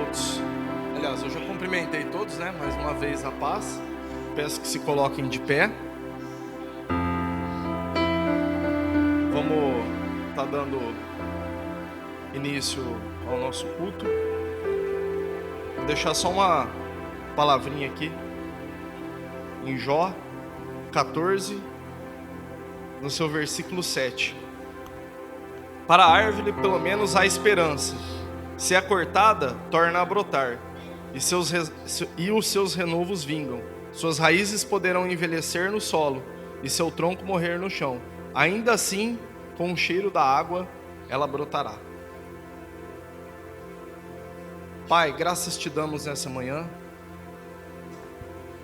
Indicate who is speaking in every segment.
Speaker 1: todos. Aliás, eu já cumprimentei todos, né? Mais uma vez a paz. Peço que se coloquem de pé. Vamos estar dando início ao nosso culto. Vou deixar só uma palavrinha aqui. Em Jó 14, no seu versículo 7. Para a árvore pelo menos há esperança. Se é cortada, torna a brotar, e os seus renovos vingam. Suas raízes poderão envelhecer no solo, e seu tronco morrer no chão. Ainda assim, com o cheiro da água, ela brotará. Pai, graças te damos nessa manhã.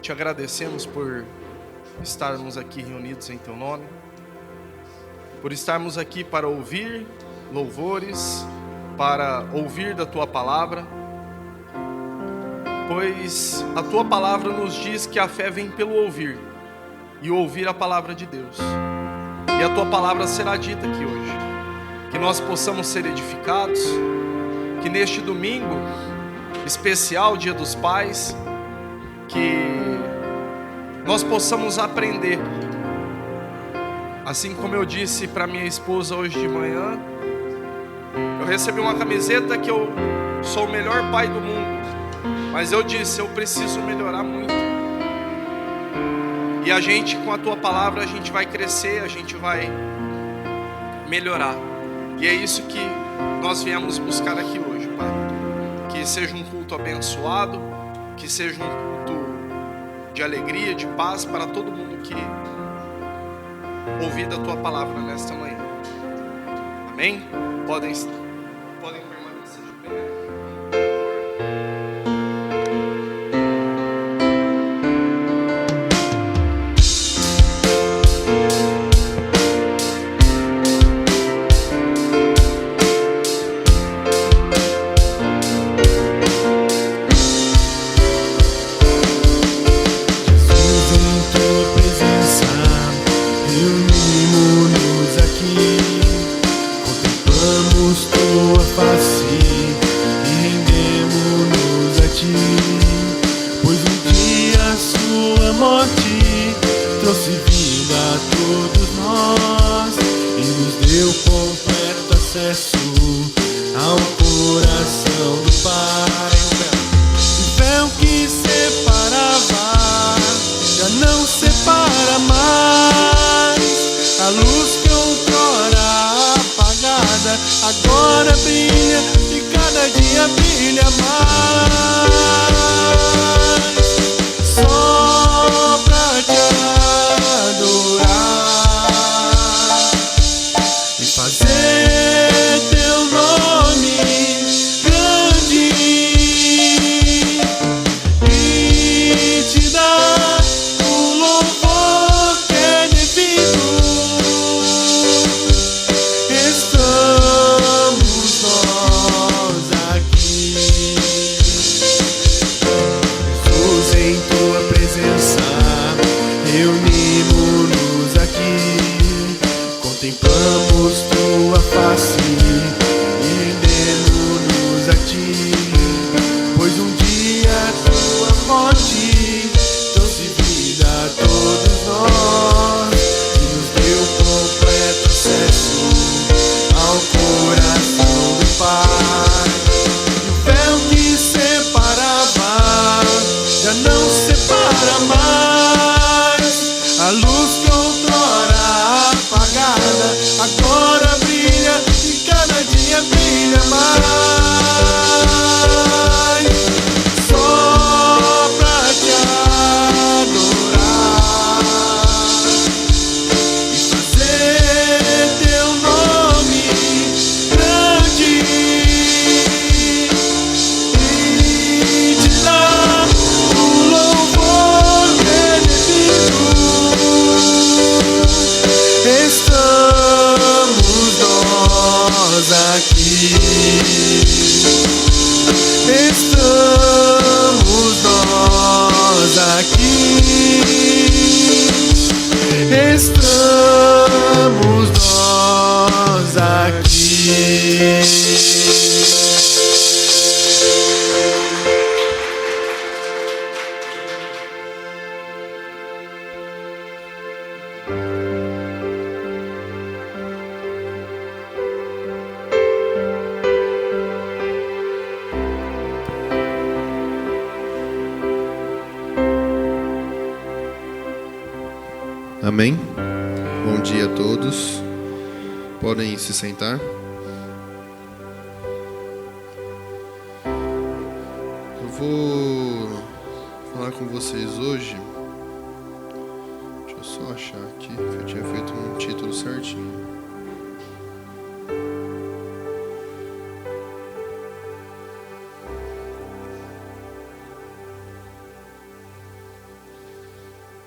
Speaker 1: Te agradecemos por estarmos aqui reunidos em teu nome, por estarmos aqui para ouvir louvores, para ouvir da tua palavra, pois a tua palavra nos diz que a fé vem pelo ouvir, e ouvir a palavra de Deus. E a tua palavra será dita aqui hoje, que nós possamos ser edificados, que neste domingo especial, Dia dos Pais, que nós possamos aprender. Assim como eu disse para minha esposa hoje de manhã, eu recebi uma camiseta que eu sou o melhor pai do mundo, mas eu disse, eu preciso melhorar muito. E a gente, com a tua palavra, a gente vai crescer, a gente vai melhorar. E é isso que nós viemos buscar aqui hoje, Pai. Que seja um culto abençoado, que seja um culto de alegria, de paz para todo mundo que ouvir da tua palavra nesta manhã. Amém? Podem permanecer de pé.
Speaker 2: Aqui Amém? Bom dia a todos. Podem se sentar. Eu vou falar com vocês hoje. Deixa eu só achar aqui que eu tinha feito um título certinho.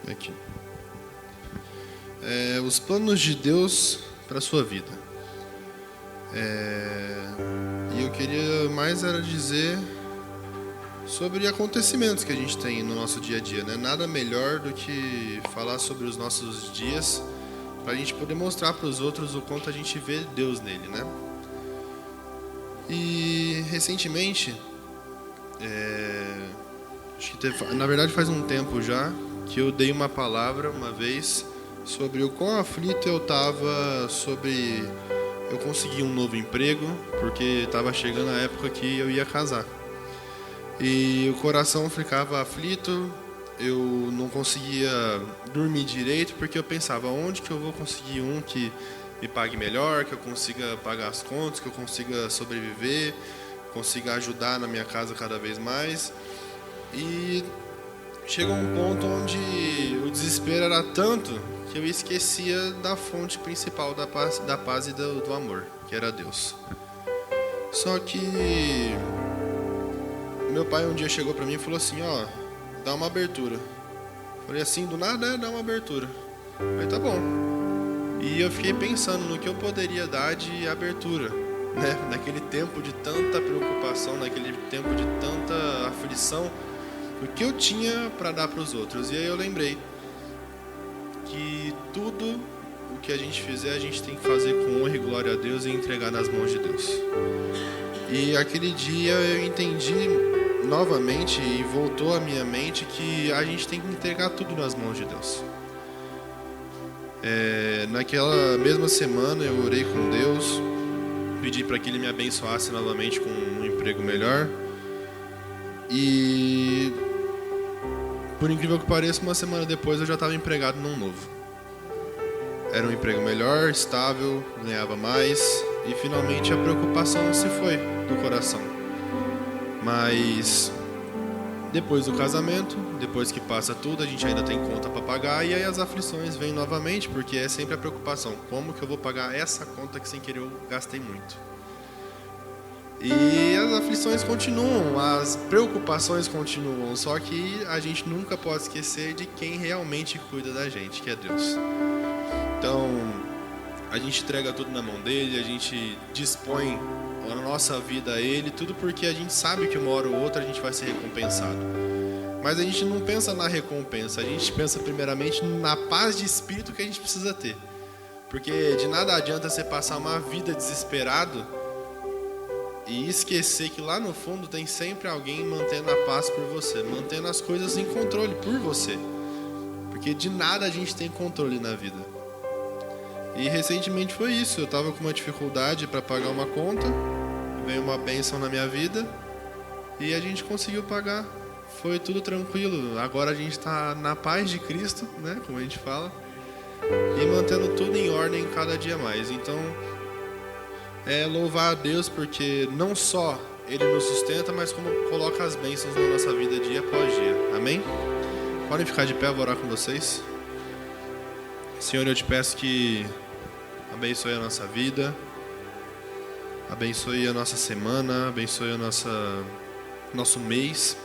Speaker 2: Aqui. Os planos de Deus para a sua vida. E eu queria mais era dizer sobre acontecimentos que a gente tem no nosso dia a dia, né? Nada melhor do que falar sobre os nossos dias para a gente poder mostrar para os outros o quanto a gente vê Deus nele, né? E recentemente, acho que na verdade faz um tempo já que eu dei uma palavra uma vez sobre o quão aflito eu estava sobre eu conseguir um novo emprego, porque estava chegando a época que eu ia casar. E o coração ficava aflito, eu não conseguia dormir direito, porque eu pensava, onde que eu vou conseguir um que me pague melhor, que eu consiga pagar as contas, que eu consiga sobreviver, consiga ajudar na minha casa cada vez mais. E chegou um ponto onde o desespero era tanto que eu esquecia da fonte principal da paz e do amor, que era Deus. Só que meu pai um dia chegou pra mim e falou assim, dá uma abertura. Falei assim, do nada, dá uma abertura. Falei, tá bom. E eu fiquei pensando no que eu poderia dar de abertura, né? Naquele tempo de tanta preocupação, naquele tempo de tanta aflição, o que eu tinha para dar para os outros. E aí eu lembrei que tudo o que a gente fizer, a gente tem que fazer com honra e glória a Deus e entregar nas mãos de Deus. E aquele dia eu entendi novamente e voltou à minha mente que a gente tem que entregar tudo nas mãos de Deus. Naquela mesma semana eu orei com Deus, pedi para que Ele me abençoasse novamente com um emprego melhor. E por incrível que pareça, uma semana depois eu já estava empregado num novo. Era um emprego melhor, estável, ganhava mais e finalmente a preocupação se foi do coração. Mas depois do casamento, depois que passa tudo, a gente ainda tem conta para pagar e aí as aflições vêm novamente, porque é sempre a preocupação. Como que eu vou pagar essa conta que sem querer eu gastei muito? E as aflições continuam, as preocupações continuam, só que a gente nunca pode esquecer de quem realmente cuida da gente, que é Deus. Então, a gente entrega tudo na mão dele, a gente dispõe a nossa vida a ele, tudo porque a gente sabe que uma hora ou outra a gente vai ser recompensado. Mas a gente não pensa na recompensa, a gente pensa primeiramente na paz de espírito que a gente precisa ter. Porque de nada adianta você passar uma vida desesperado e esquecer que lá no fundo tem sempre alguém mantendo a paz por você, mantendo as coisas em controle por você. Porque de nada a gente tem controle na vida. E recentemente foi isso, eu estava com uma dificuldade para pagar uma conta, veio uma bênção na minha vida e a gente conseguiu pagar. Foi tudo tranquilo, agora a gente está na paz de Cristo, né, como a gente fala, e mantendo tudo em ordem cada dia mais. Então, louvar a Deus porque não só Ele nos sustenta, mas como coloca as bênçãos na nossa vida dia após dia. Amém? Podem ficar de pé, eu vou orar com vocês. Senhor, eu te peço que abençoe a nossa vida, abençoe a nossa semana, abençoe nosso mês.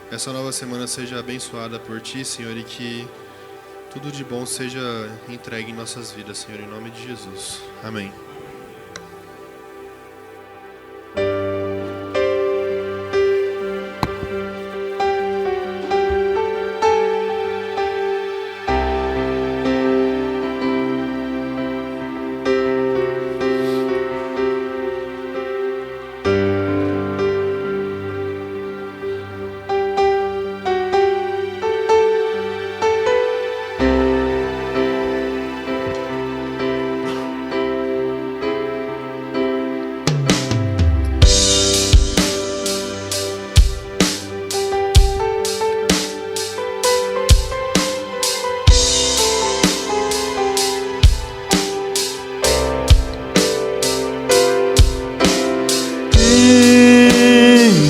Speaker 2: Essa nova semana seja abençoada por Ti, Senhor, e que tudo de bom seja entregue em nossas vidas, Senhor, em nome de Jesus. Amém.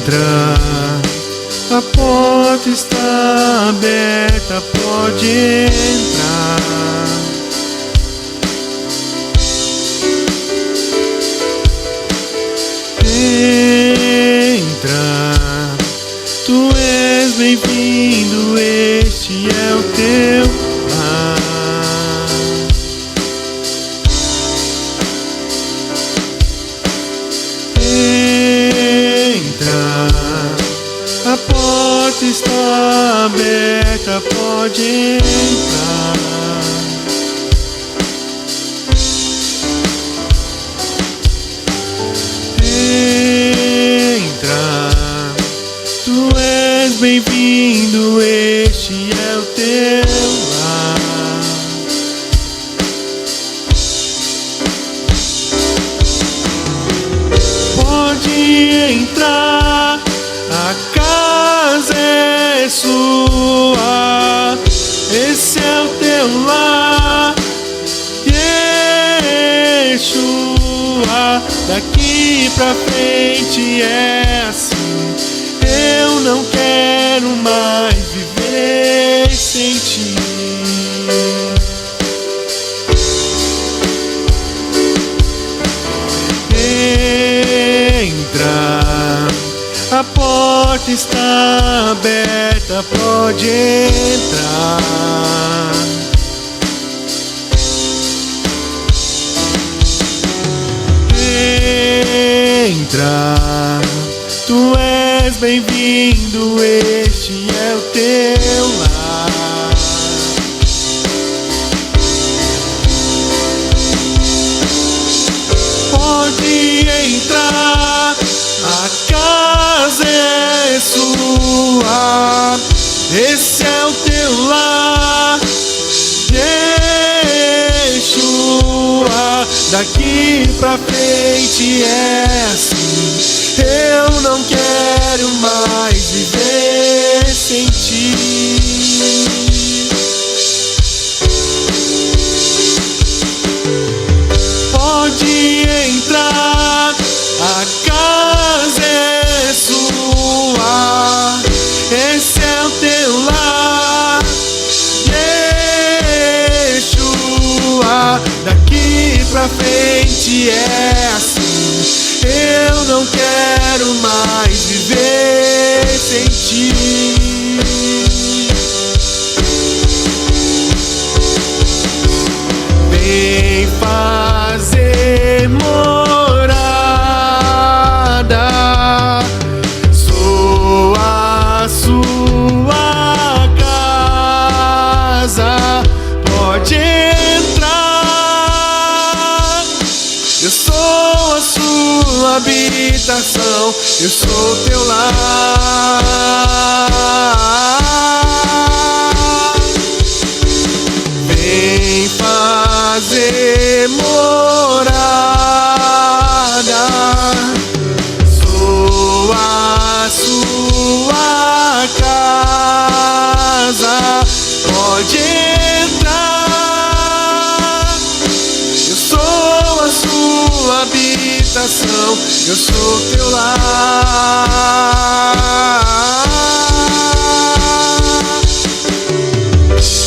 Speaker 2: Entra, a porta está aberta, pode entrar. Entra, tu és bem-vindo, este é o teu lar. Entra, a porta está aberta, pode entrar. Tu és bem-vindo, este é o teu lar. Pode entrar, a casa é sua, esse é o teu lar. Yeshua, daqui pra frente é assim. Eu não quero mais viver sem ti. Entra, a porta está aberta, pode entrar. Entra, tu és bem-vindo, este é o teu lar. Pode entrar, a casa é sua, esse é o teu lar. Yeshua, daqui pra frente é assim. Eu não quero mais viver sem ti. Pode entrar, a casa é sua, esse é o teu lar. Yeshua, daqui pra frente é assim. Eu não quero mais viver sem ti. Vem fazer morada, sou a sua casa, pode entrar. Eu sou a sua habitação, eu sou teu lar. Vem fazer morada, sou a sua casa, pode entrar. Eu sou a sua habitação, eu sou teu lar.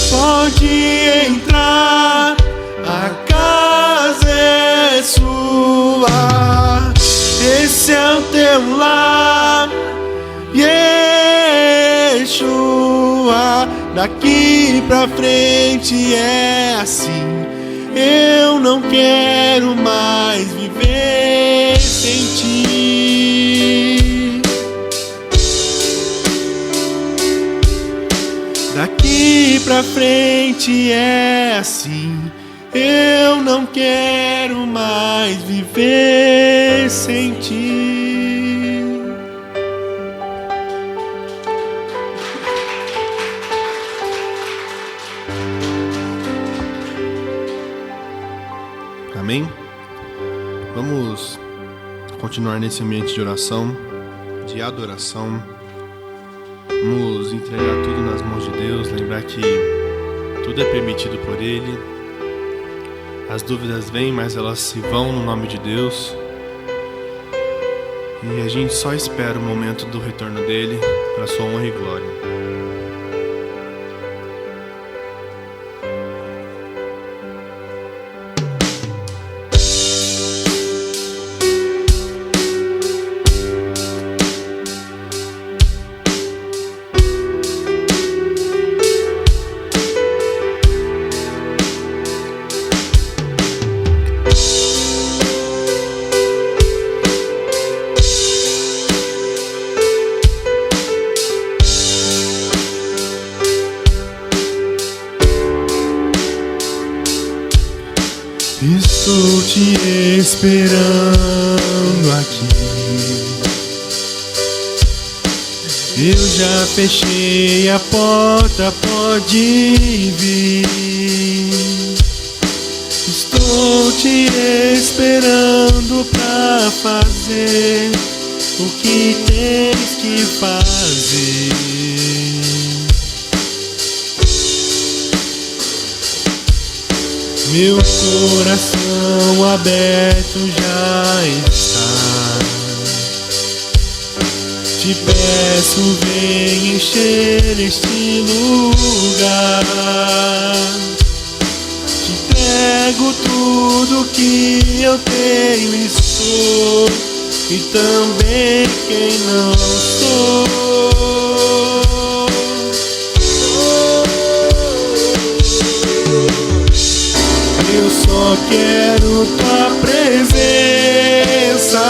Speaker 2: Pode entrar, a casa é sua, esse é o teu lar. Yeshua, daqui pra frente é assim. Eu não quero mais viver sem ti. Daqui pra frente é assim. Eu não quero mais viver sem ti. Amém? Vamos continuar nesse ambiente de oração, de adoração. Vamos entregar tudo nas mãos de Deus, lembrar que tudo é permitido por Ele. As dúvidas vêm, mas elas se vão no nome de Deus. E a gente só espera o momento do retorno dele para sua honra e glória. Estou te esperando aqui. Eu já fechei a porta, pode vir. Estou te esperando pra fazer o que tens que fazer. Meu coração aberto já está. Te peço, vem encher este lugar. Te entrego tudo que eu tenho e sou, e também quem não sou. Eu só quero tua presença.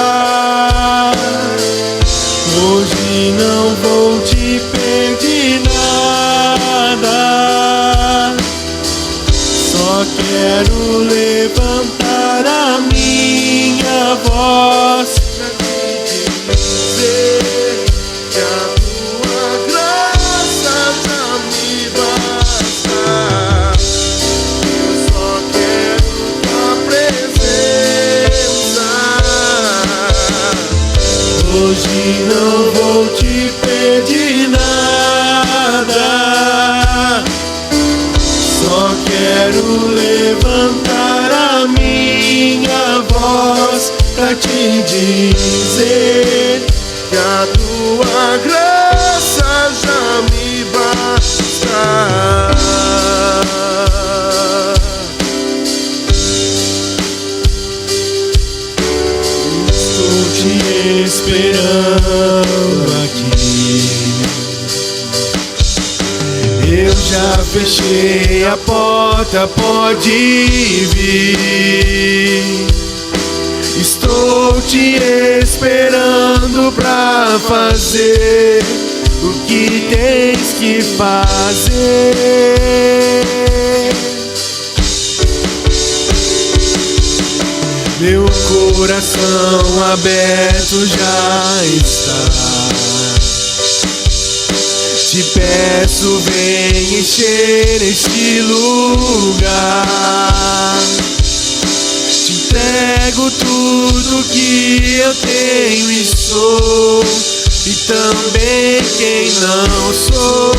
Speaker 2: Hoje não vou te pedir nada. Só quero levantar a minha voz pra te dizer que a tua graça já me basta. Hoje não vou te pedir nada. Só quero levantar a minha voz pra te dizer que a tua graça já me basta. Te esperando aqui. Eu já fechei a porta, pode vir. Estou te esperando pra fazer o que tens que fazer. Meu coração aberto já está. Te peço, vem encher este lugar. Te entrego tudo que eu tenho e sou, e também quem não sou.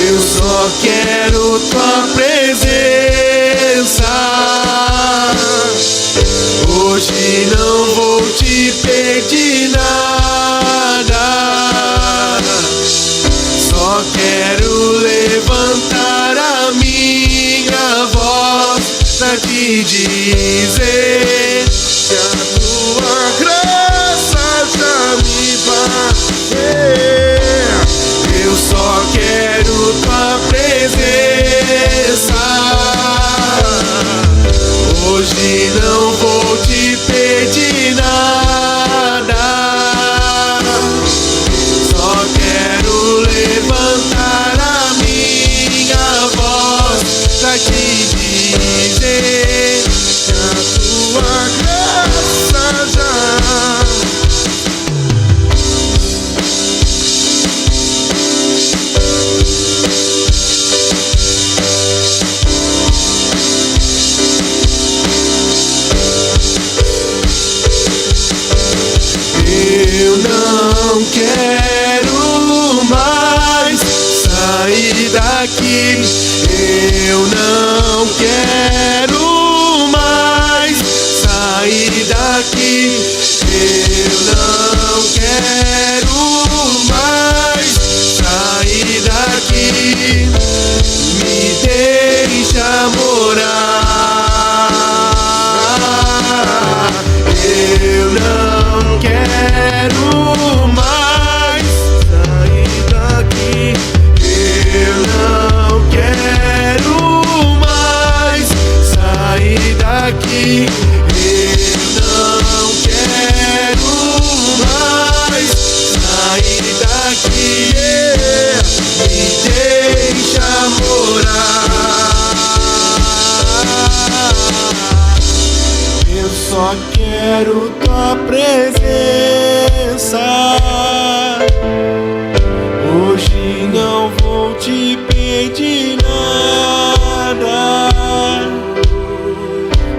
Speaker 2: Eu só quero tua presença. Hoje não vou te pedir nada. Só quero levantar a minha voz pra te dizer que a tua graça já me basta. Eu só quero tua presença. Hoje não vou te pedir nada. Só quero levantar a minha voz pra te dizer que a tua graça Eu não quero mais sair daqui. Me deixa morar. Eu não quero mais sair daqui. Eu não quero mais sair daqui. Eu não quero mais sair daqui. Me deixa morar. Eu só quero tua presença. Hoje não vou te pedir nada.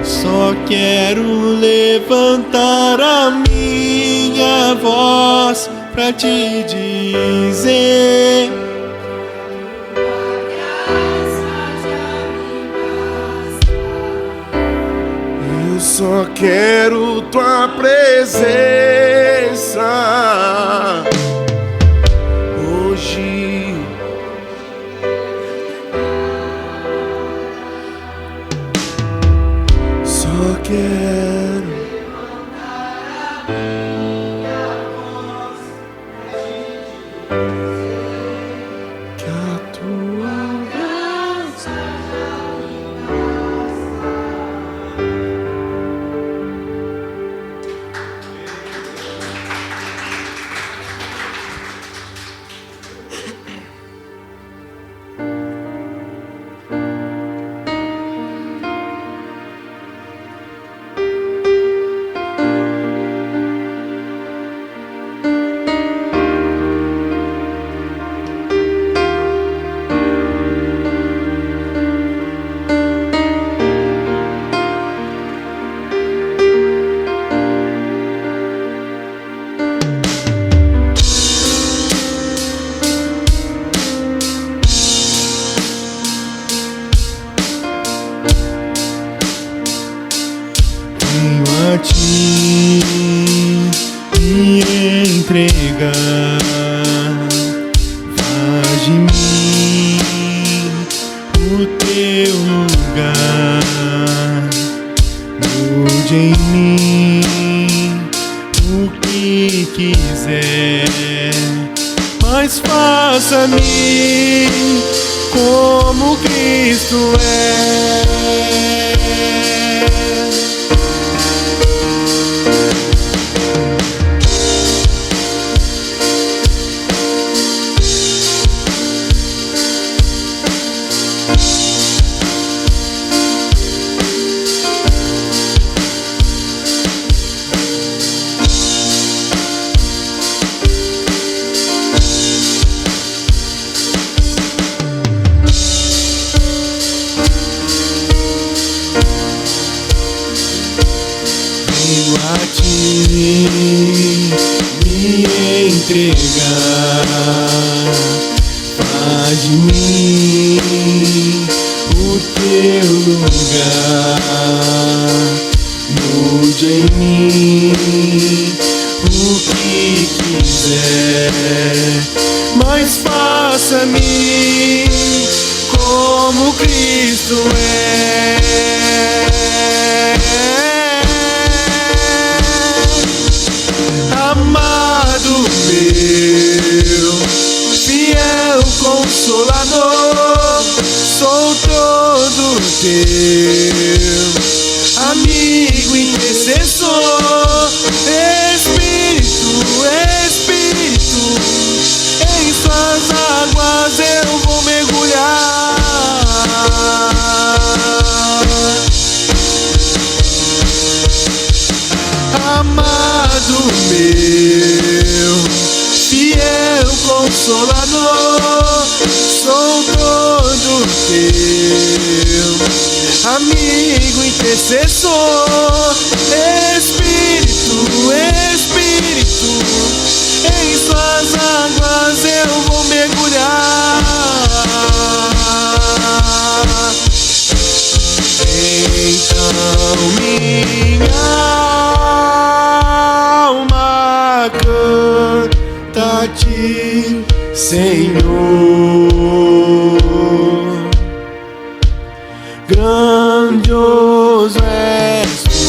Speaker 2: Só quero levantar a minha voz pra te dizer: eu só quero tua presença. Hoje só quero que a tua graça. Venho a ti me entregar. Faz de mim o teu lugar. Mude em mim o que quiser, mas faça-me como Cristo é. Venho a ti me entregar. Faz de mim o teu lugar. Mude em mim o que quiser, mas faça-me como Cristo é. Amado meu, fiel Consolador, sou todo teu, amigo intercessor. Espírito, Espírito, em suas águas eu vou mergulhar. Amado meu, fiel Consolador, sou todo teu, amigo intercessor. Espírito, Espírito, em suas águas eu vou mergulhar. Então minha és tu,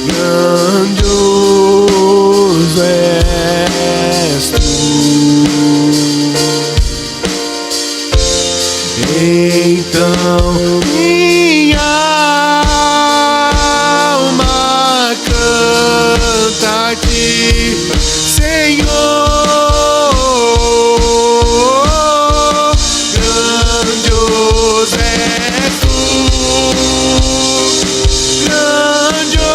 Speaker 2: grandioso és tu. Então minha alma canta a ti, Senhor, grandioso és tu, grandioso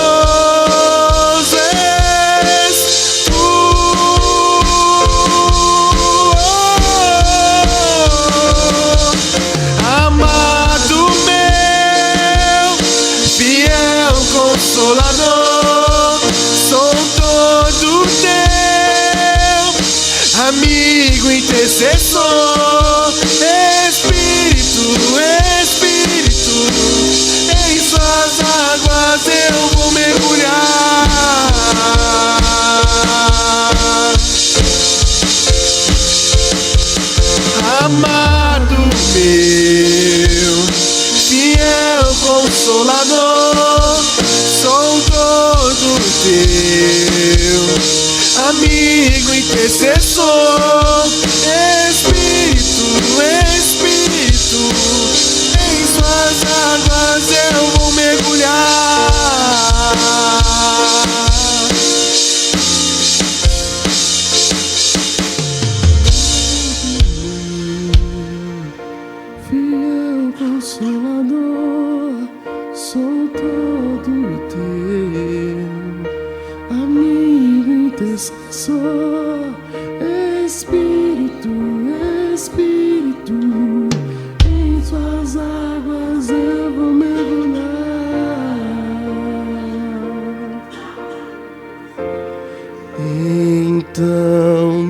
Speaker 2: és tu. Amado meu, fiel Consolador, sou todo teu, amigo intercessor, Espírito, Espírito, em suas águas eu vou mergulhar. Amado meu, fiel Consolador, sou todo teu, amigo intercessor, Espírito, Espírito, em suas águas eu vou mergulhar. Fiel Consolador, sou todo teu, amigo intercessor, Espírito, Espírito, em suas águas eu vou mergulhar. Então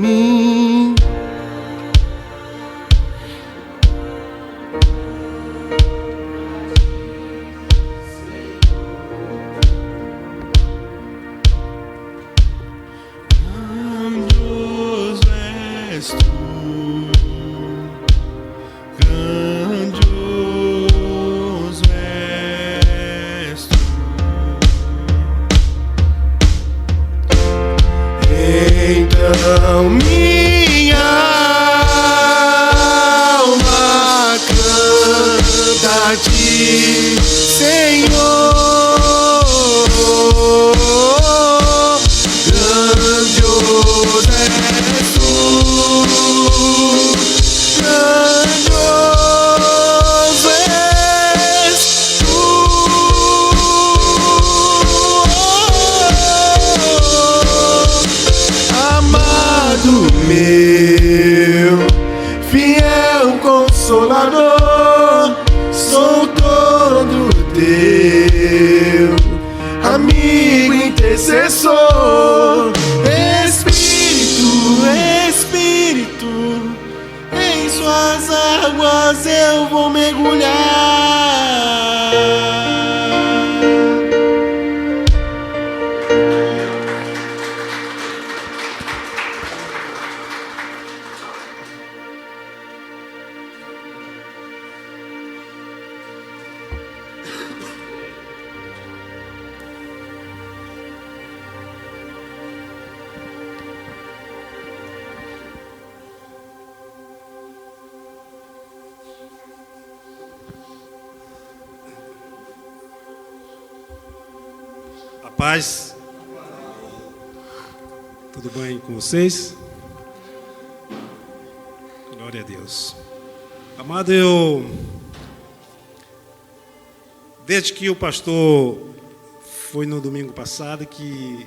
Speaker 2: grandioso és tu, grandioso és tu. Então minha alma canta a ti, Senhor, grandioso és tu, grandioso és tu. Amado meu, fiel Consolador, sou todo teu, amigo intercessor, Espírito, Espírito, em suas águas eu vou mergulhar.
Speaker 3: A paz. Tudo bem com vocês? Glória a Deus. Amado, desde que o pastor foi no domingo passado que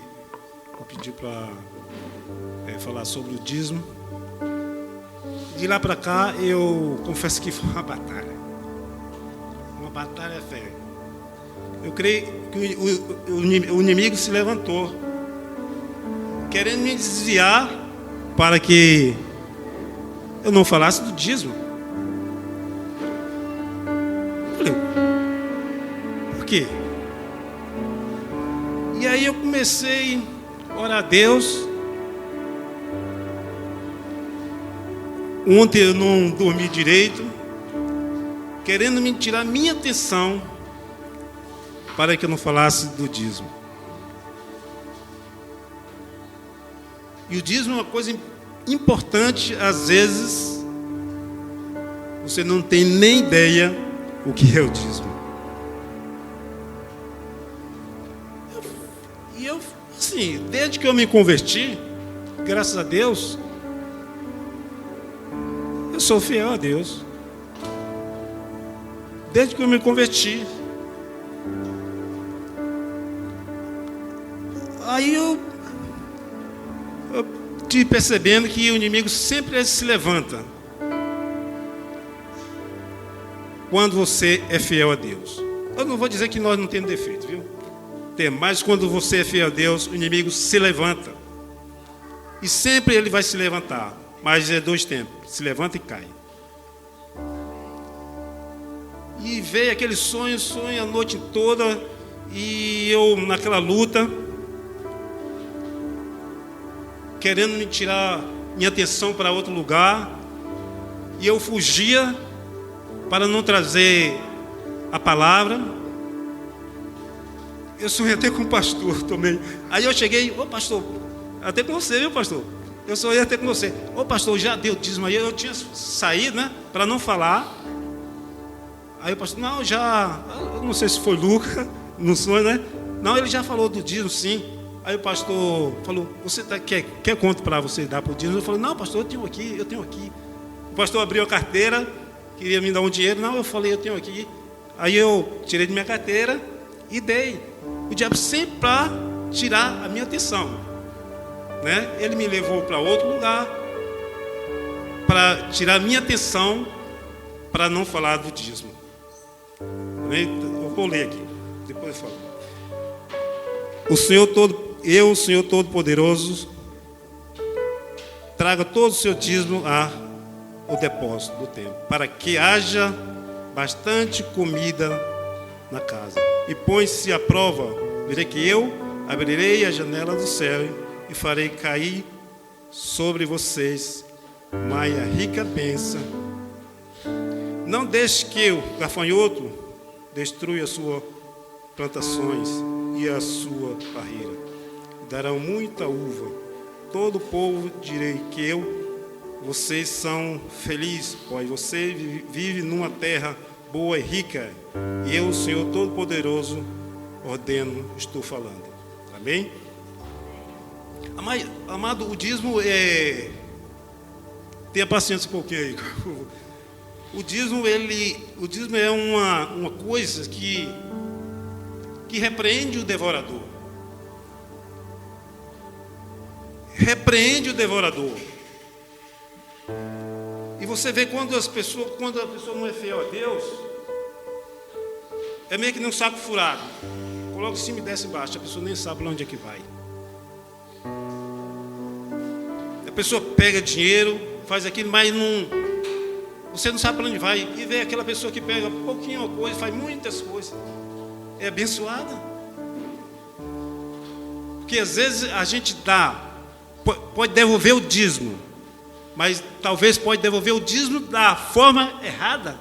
Speaker 3: eu pedi para falar sobre o dízimo, de lá para cá eu confesso que foi uma batalha fé. Eu creio que o inimigo se levantou, querendo me desviar para que eu não falasse do dízimo. Eu falei, por quê? E aí eu comecei a orar a Deus. Ontem eu não dormi direito. querendo me tirar minha atenção para que eu não falasse do dízimo. E o dízimo é uma coisa importante, às vezes você não tem nem ideia o que é o dízimo. E eu, assim, desde que eu me converti, graças a Deus, eu sou fiel a Deus. Desde que eu me converti. Aí eu tive percebendo que o inimigo sempre se levanta quando você é fiel a Deus. Eu não vou dizer que nós não temos defeito, viu? Tem, mas quando você é fiel a Deus, o inimigo se levanta. E sempre ele vai se levantar. Mas é dois tempos, se levanta e cai. E veio aquele sonho a noite toda, e eu naquela luta, querendo me tirar minha atenção para outro lugar, e eu fugia para não trazer a palavra. Eu sonhei até com o pastor também. Aí eu cheguei, ô pastor, até com você, viu pastor? Eu sonhei até com você. Ô pastor, já deu dízimo aí? Eu tinha saído, né, para não falar. Aí o pastor, não, já, eu não sei se foi Lucas, no sonho, né? Não, ele já falou do dízimo, sim. Aí o pastor falou, você quer conto para você dar para o dízimo? Eu falei, não, pastor, eu tenho aqui. O pastor abriu a carteira, queria me dar um dinheiro. Não, eu falei, eu tenho aqui. Aí eu tirei de minha carteira e dei. O diabo sempre para tirar a minha atenção, né? Ele me levou para outro lugar, para tirar a minha atenção, para não falar do dízimo. Eu vou ler aqui, depois eu falo. O Senhor Todo-Poderoso, traga todo o seu dízimo ao depósito do templo, para que haja bastante comida na casa. E põe-se à prova, verei que eu abrirei a janela do céu e farei cair sobre vocês uma rica bênção. Não deixe que o gafanhoto destrua as suas plantações e a sua barreira. Darão muita uva. Todo o povo direi que vocês são felizes, pois você vive numa terra boa e rica. E eu, o Senhor Todo-Poderoso, ordeno, estou falando. Amém? Amado, o dízimo tenha paciência um pouquinho aí. O dízimo é uma coisa que repreende o devorador. Repreende o devorador. E você vê quando a pessoa não é fiel a Deus, é meio que um saco furado. Coloca em cima e desce embaixo, a pessoa nem sabe onde é que vai. A pessoa pega dinheiro, faz aquilo, mas você não sabe para onde vai. E vê aquela pessoa que pega pouquinho coisa, faz muitas coisas. É abençoada. Porque às vezes a gente pode devolver o dízimo, mas talvez pode devolver o dízimo da forma errada.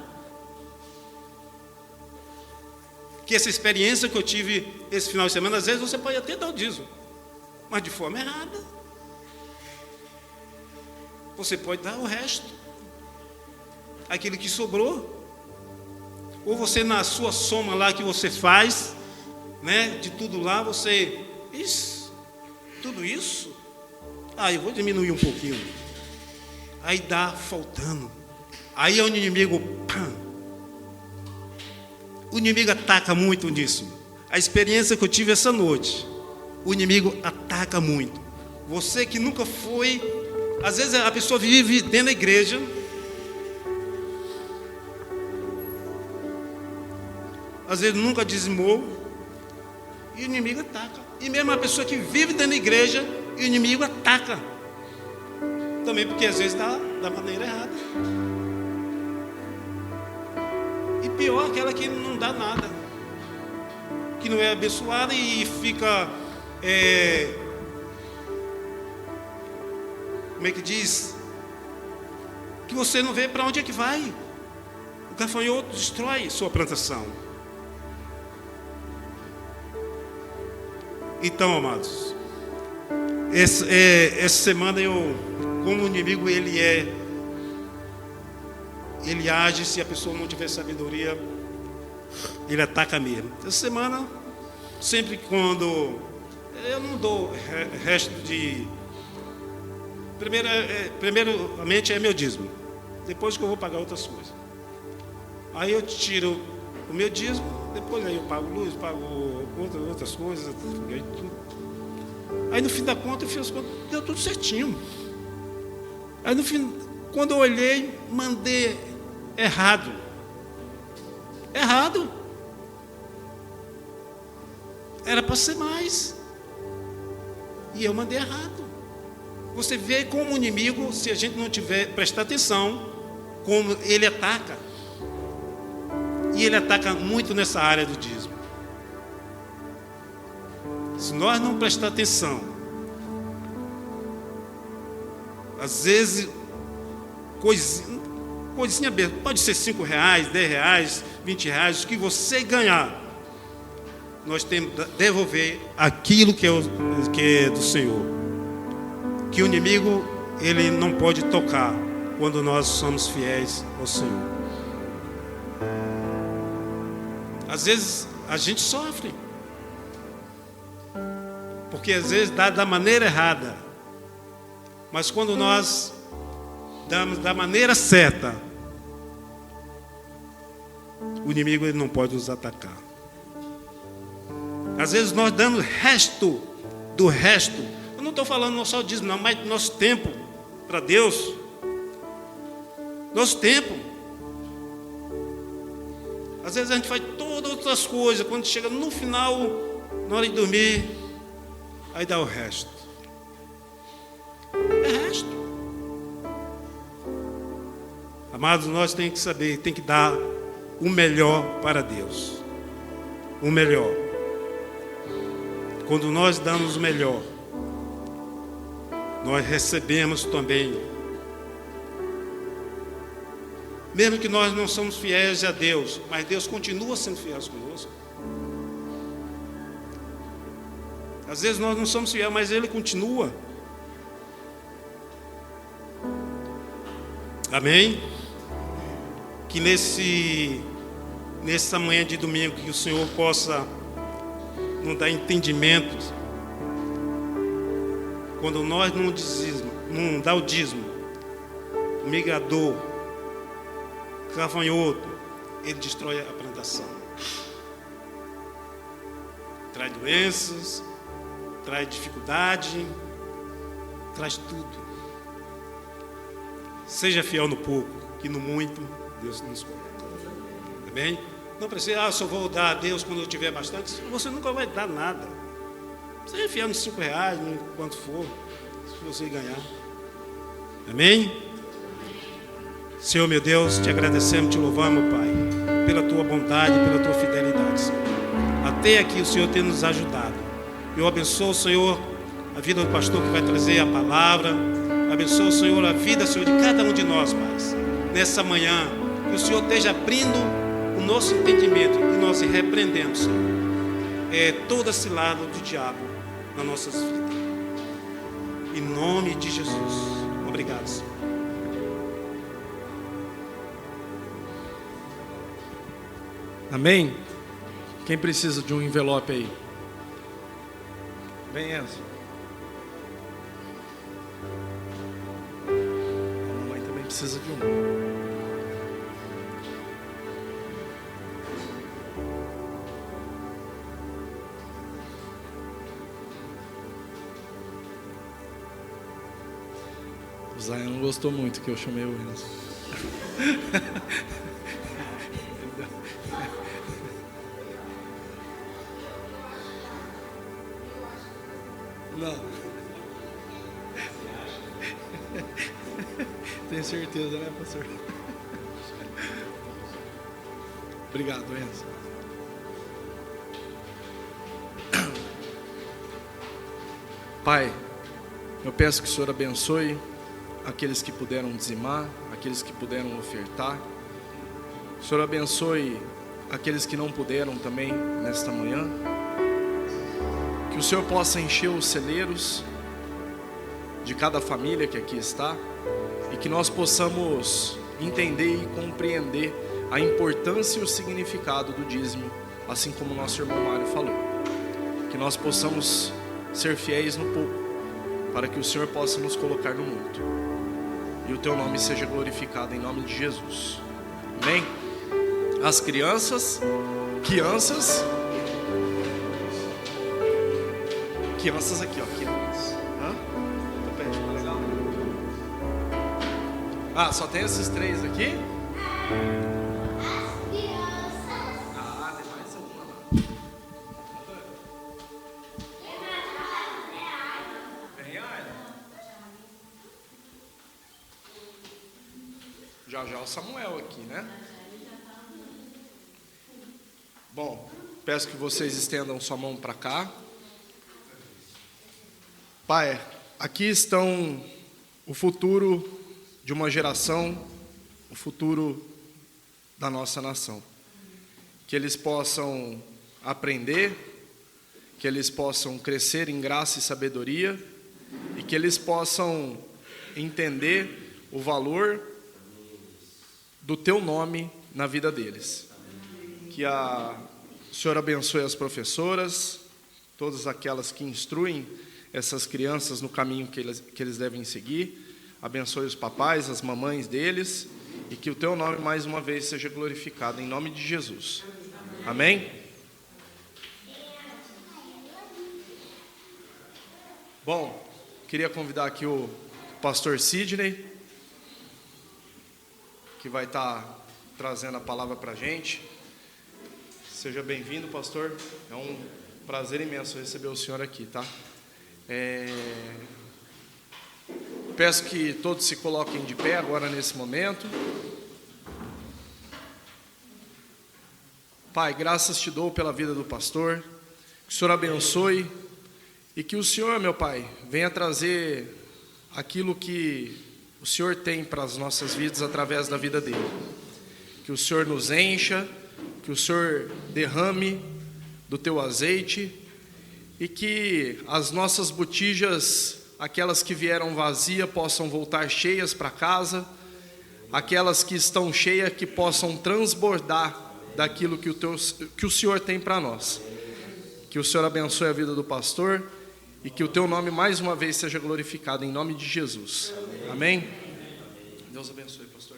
Speaker 3: Que essa experiência que eu tive esse final de semana, às vezes você pode até dar o dízimo, mas de forma errada. Você pode dar o resto, aquilo que sobrou. Ou você, na sua soma lá que você faz, né, de tudo lá, você, tudo isso, eu vou diminuir um pouquinho. Aí dá faltando. Aí é o inimigo, o inimigo ataca muito nisso. A experiência que eu tive essa noite, o inimigo ataca muito. Você que nunca foi, às vezes a pessoa vive dentro da igreja, às vezes nunca dizimou, e o inimigo ataca. E mesmo a pessoa que vive dentro da igreja, e o inimigo ataca. Também porque às vezes dá da maneira errada. E pior, aquela que não dá nada, que não é abençoada e fica, como é que diz? Que você não vê para onde é que vai. gafanhoto destrói sua plantação. Então, amados, essa semana como o inimigo ele age, se a pessoa não tiver sabedoria, ele ataca mesmo. Essa semana, sempre quando eu não dou resto de... Primeiramente é meu dízimo, depois que eu vou pagar outras coisas. Aí eu tiro o meu dízimo, depois aí eu pago luz, pago outras coisas, tudo. Aí no fim da conta eu fiz as contas, deu tudo certinho. Aí no fim, quando eu olhei, mandei errado. Errado. Era para ser mais. E eu mandei errado. Você vê como o inimigo, se a gente não tiver prestar atenção, como ele ataca. E ele ataca muito nessa área do dízimo. Se nós não prestar atenção, às vezes, coisinha besta, pode ser R$5, R$10, R$20, o que você ganhar, nós temos que devolver aquilo que é do Senhor. Que o inimigo, ele não pode tocar quando nós somos fiéis ao Senhor. Às vezes a gente sofre, porque às vezes dá da maneira errada, mas quando nós damos da maneira certa, o inimigo ele não pode nos atacar. Às vezes nós damos resto do resto. Eu não estou falando só dízimo, não, mas nosso tempo para Deus. Nosso tempo. Às vezes a gente faz todas outras coisas, quando chega no final, na hora de dormir, aí dá o resto. É resto. Amados, nós temos que saber, tem que dar o melhor para Deus. O melhor. Quando nós damos o melhor, nós recebemos também. Mesmo que nós não somos fiéis a Deus, mas Deus continua sendo fiel conosco. Às vezes nós não somos fiéis, mas Ele continua. Amém? Que nessa manhã de domingo, que o Senhor possa nos dar entendimento. Quando nós não dá o dízimo, o migrador, gafanhoto, ele destrói a plantação. Traz doenças, traz dificuldade, traz tudo. Seja fiel no pouco, que no muito Deus nos coloca. Amém? Não precisa, eu só vou dar a Deus quando eu tiver bastante. Você nunca vai dar nada. Seja fiel nos R$5, quanto for, se você ganhar. Amém? Senhor meu Deus, te agradecemos, te louvamos, Pai, pela tua bondade, pela tua fidelidade, Senhor. Até aqui o Senhor tem nos ajudado. Eu abençoo, Senhor, a vida do pastor que vai trazer a palavra. Abençoo, Senhor, a vida, Senhor, de cada um de nós, Pai. Nessa manhã, que o Senhor esteja abrindo o nosso entendimento e nós repreendemos, Senhor, toda cilada do diabo nas nossas vidas. Em nome de Jesus. Obrigado, Senhor.
Speaker 1: Amém? Quem precisa de um envelope aí? Vem, Enzo. A mamãe também precisa de um. O Zé não gostou muito que eu chamei o Enzo. Não. Tenho certeza, né, pastor? Obrigado, Enzo. Pai, eu peço que o Senhor abençoe aqueles que puderam dizimar, aqueles que puderam ofertar. O Senhor abençoe aqueles que não puderam também nesta manhã. Que o Senhor possa encher os celeiros de cada família que aqui está, e que nós possamos entender e compreender a importância e o significado do dízimo, assim como o nosso irmão Mário falou. Que nós possamos ser fiéis no pouco, para que o Senhor possa nos colocar no muito, e o Teu nome seja glorificado em nome de Jesus. Amém? As crianças aqui, ó, crianças. Hã? Topete, tá legal? Ah, só tem esses três aqui? Ah, tem mais uma lá. Vem, Ayla. Já o Samuel aqui, né? Bom, peço que vocês estendam sua mão para cá. Pai, aqui estão o futuro de uma geração, o futuro da nossa nação. Que eles possam aprender, que eles possam crescer em graça e sabedoria, e que eles possam entender o valor do Teu nome na vida deles. Que o Senhor abençoe as professoras, todas aquelas que instruem essas crianças no caminho que eles devem seguir. Abençoe os papais, as mamães deles, e que o Teu nome mais uma vez seja glorificado em nome de Jesus. Amém? Bom, queria convidar aqui o pastor Sidney, que vai estar trazendo a palavra para a gente. Seja bem-vindo, pastor. É um prazer imenso receber o senhor aqui, tá? Peço que todos se coloquem de pé agora nesse momento. Pai, graças Te dou pela vida do pastor. Que o Senhor abençoe e que o Senhor, meu Pai, venha trazer aquilo que o Senhor tem para as nossas vidas através da vida dele. Que o Senhor nos encha, que o Senhor derrame do Teu azeite, e que as nossas botijas, aquelas que vieram vazias, possam voltar cheias para casa, aquelas que estão cheias, que possam transbordar daquilo que o Senhor tem para nós. Que o Senhor abençoe a vida do pastor, e que o Teu nome mais uma vez seja glorificado em nome de Jesus. Amém? Deus abençoe, pastor.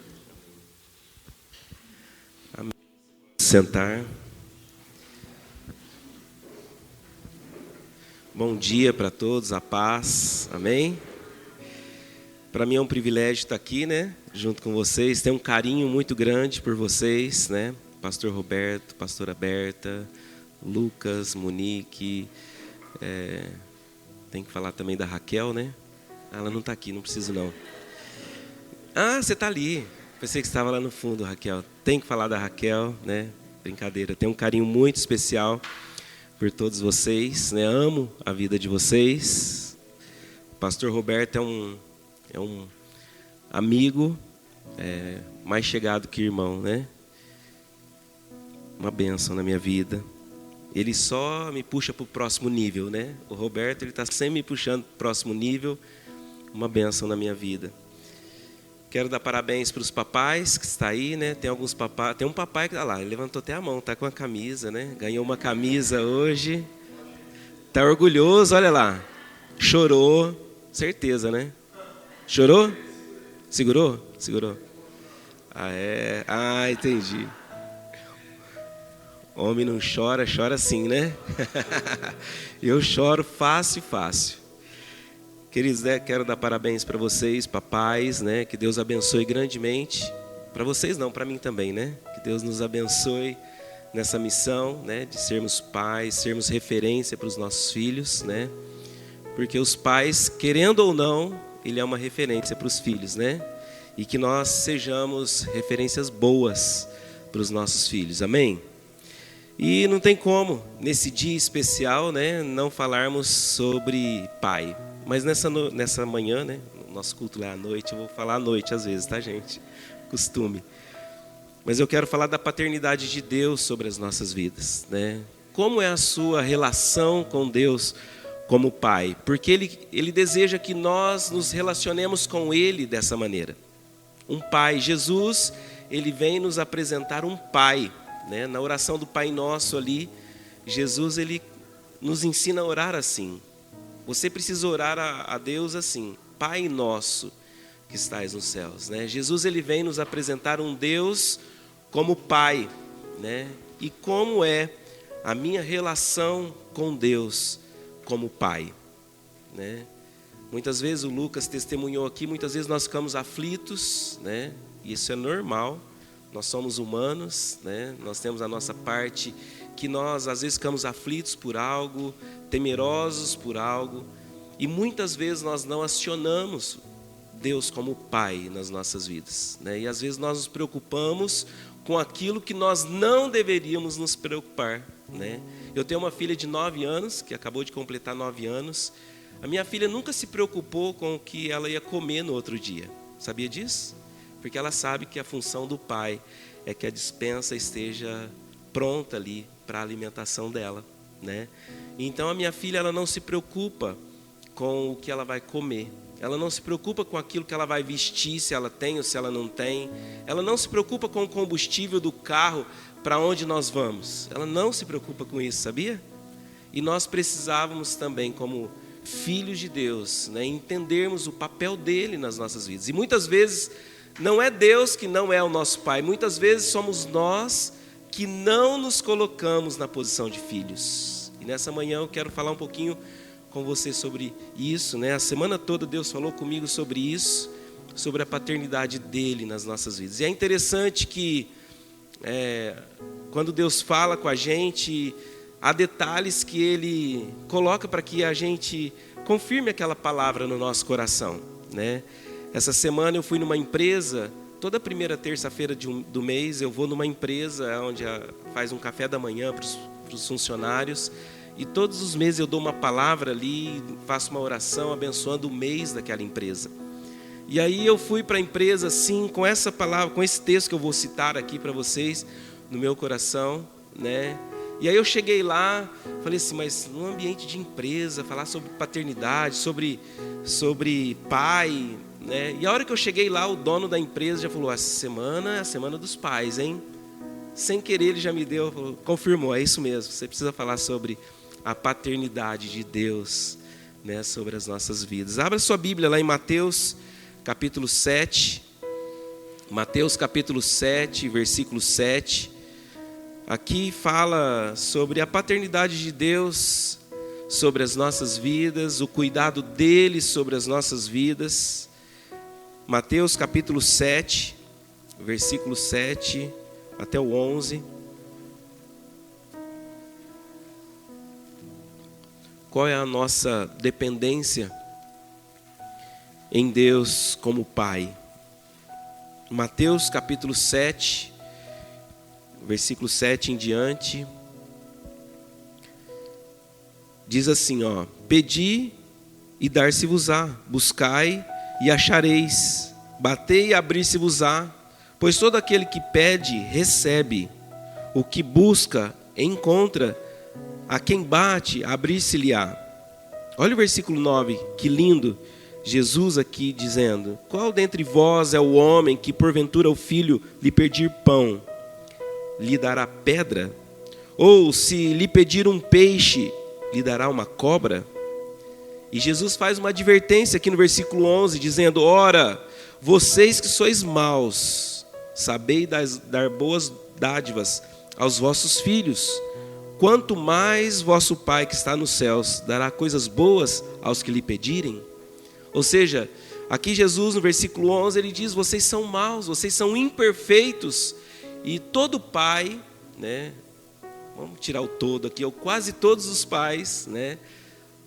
Speaker 4: Amém. Sentar. Bom dia para todos, a paz, amém? Para mim é um privilégio estar aqui, né, junto com vocês. Tenho um carinho muito grande por vocês, né? Pastor Roberto, pastora Berta, Lucas, Monique, tem que falar também da Raquel, né? Ela não está aqui, não preciso não. Ah, você está ali. Pensei que estava lá no fundo, Raquel. Tem que falar da Raquel, né? Brincadeira. Tenho um carinho muito especial por todos vocês, né? Amo a vida de vocês. O pastor Roberto é um amigo mais chegado que irmão, né? Uma bênção na minha vida. Ele só me puxa para o próximo nível, né? O Roberto, ele está sempre me puxando para o próximo nível. Uma bênção na minha vida. Quero dar parabéns para os papais que está aí, né? Tem alguns papais, tem um papai que está lá, ele levantou até a mão, está com a camisa, né? Ganhou uma camisa hoje. Está orgulhoso, olha lá. Chorou, certeza, né? Chorou? Segurou? Segurou. Ah, é? Ah, entendi. Homem não chora, chora sim, né? Eu choro fácil. Queridos, né, quero dar parabéns para vocês, papais, né? Que Deus abençoe grandemente. Para vocês não, para mim também, né? Que Deus nos abençoe nessa missão, né? De sermos pais, sermos referência para os nossos filhos, né? Porque os pais, querendo ou não, ele é uma referência para os filhos, né? E que nós sejamos referências boas para os nossos filhos, amém? E não tem como, nesse dia especial, né, não falarmos sobre pai. Mas nessa manhã, né, no nosso culto lá à noite, eu vou falar à noite às vezes, tá, gente? Costume. Mas eu quero falar da paternidade de Deus sobre as nossas vidas, né? Como é a sua relação com Deus como Pai? Porque Ele deseja que nós nos relacionemos com Ele dessa maneira. Um Pai. Jesus, Ele vem nos apresentar um Pai, né? Na oração do Pai Nosso ali, Jesus, Ele nos ensina a orar assim. Você precisa orar a Deus assim: Pai Nosso que estais nos céus, né? Jesus, Ele vem nos apresentar um Deus como Pai, né? E como é a minha relação com Deus como Pai, né? Muitas vezes o Lucas testemunhou aqui, muitas vezes nós ficamos aflitos, né? E isso é normal, nós somos humanos, né? Nós temos a nossa parte que nós às vezes ficamos aflitos por algo, temerosos por algo, e muitas vezes nós não acionamos Deus como Pai nas nossas vidas, né? E às vezes nós nos preocupamos com aquilo que nós não deveríamos nos preocupar, né? Eu tenho uma filha de 9 anos, que acabou de completar 9 anos. A minha filha nunca se preocupou com o que ela ia comer no outro dia. Sabia disso? Porque ela sabe que a função do pai é que a despensa esteja pronta ali para a alimentação dela, né? Então a minha filha, ela não se preocupa com o que ela vai comer. Ela não se preocupa com aquilo que ela vai vestir, se ela tem ou se ela não tem. Ela não se preocupa com o combustível do carro para onde nós vamos. Ela não se preocupa com isso, sabia? E nós precisávamos também, como filhos de Deus, né, entendermos o papel dele nas nossas vidas. E muitas vezes não é Deus que não é o nosso Pai. Muitas vezes somos nós que não nos colocamos na posição de filhos. E nessa manhã eu quero falar um pouquinho com você sobre isso, né? A semana toda Deus falou comigo sobre isso, sobre a paternidade dele nas nossas vidas. E é interessante que quando Deus fala com a gente, há detalhes que Ele coloca para que a gente confirme aquela palavra no nosso coração, né? Essa semana eu fui numa empresa, toda primeira terça-feira do mês eu vou numa empresa onde faz um café da manhã para os funcionários. E todos os meses eu dou uma palavra ali, faço uma oração abençoando o mês daquela empresa. E aí eu fui para a empresa assim, com essa palavra, com esse texto que eu vou citar aqui para vocês, no meu coração, né? E aí eu cheguei lá, falei assim, mas num ambiente de empresa, falar sobre paternidade, sobre pai, né? E a hora que eu cheguei lá, o dono da empresa já falou: essa semana é a semana dos pais, hein? Sem querer ele já me deu, falou, confirmou, é isso mesmo, você precisa falar sobre a paternidade de Deus, né, sobre as nossas vidas. Abra sua Bíblia lá em Mateus capítulo 7, Mateus capítulo 7, versículo 7, aqui fala sobre a paternidade de Deus sobre as nossas vidas, o cuidado dele sobre as nossas vidas. Mateus capítulo 7, versículo 7 até o 11. Qual é a nossa dependência em Deus como Pai? Mateus capítulo 7, versículo 7 em diante, diz assim, ó: pedi e dar-se-vos-á, buscai e achareis, batei e abrir-se-vos-á, pois todo aquele que pede, recebe, o que busca, encontra, a quem bate, abrir-se-lhe-á. Olha o versículo 9, que lindo, Jesus aqui dizendo: qual dentre vós é o homem que porventura o filho lhe pedir pão, lhe dará pedra? Ou se lhe pedir um peixe, lhe dará uma cobra? E Jesus faz uma advertência aqui no versículo 11, dizendo: ora, vocês que sois maus, sabeis dar boas dádivas aos vossos filhos, quanto mais vosso Pai que está nos céus dará coisas boas aos que lhe pedirem. Ou seja, aqui Jesus no versículo 11 ele diz: vocês são maus, vocês são imperfeitos, e todo pai, né, vamos tirar o todo aqui, ou quase todos os pais, né,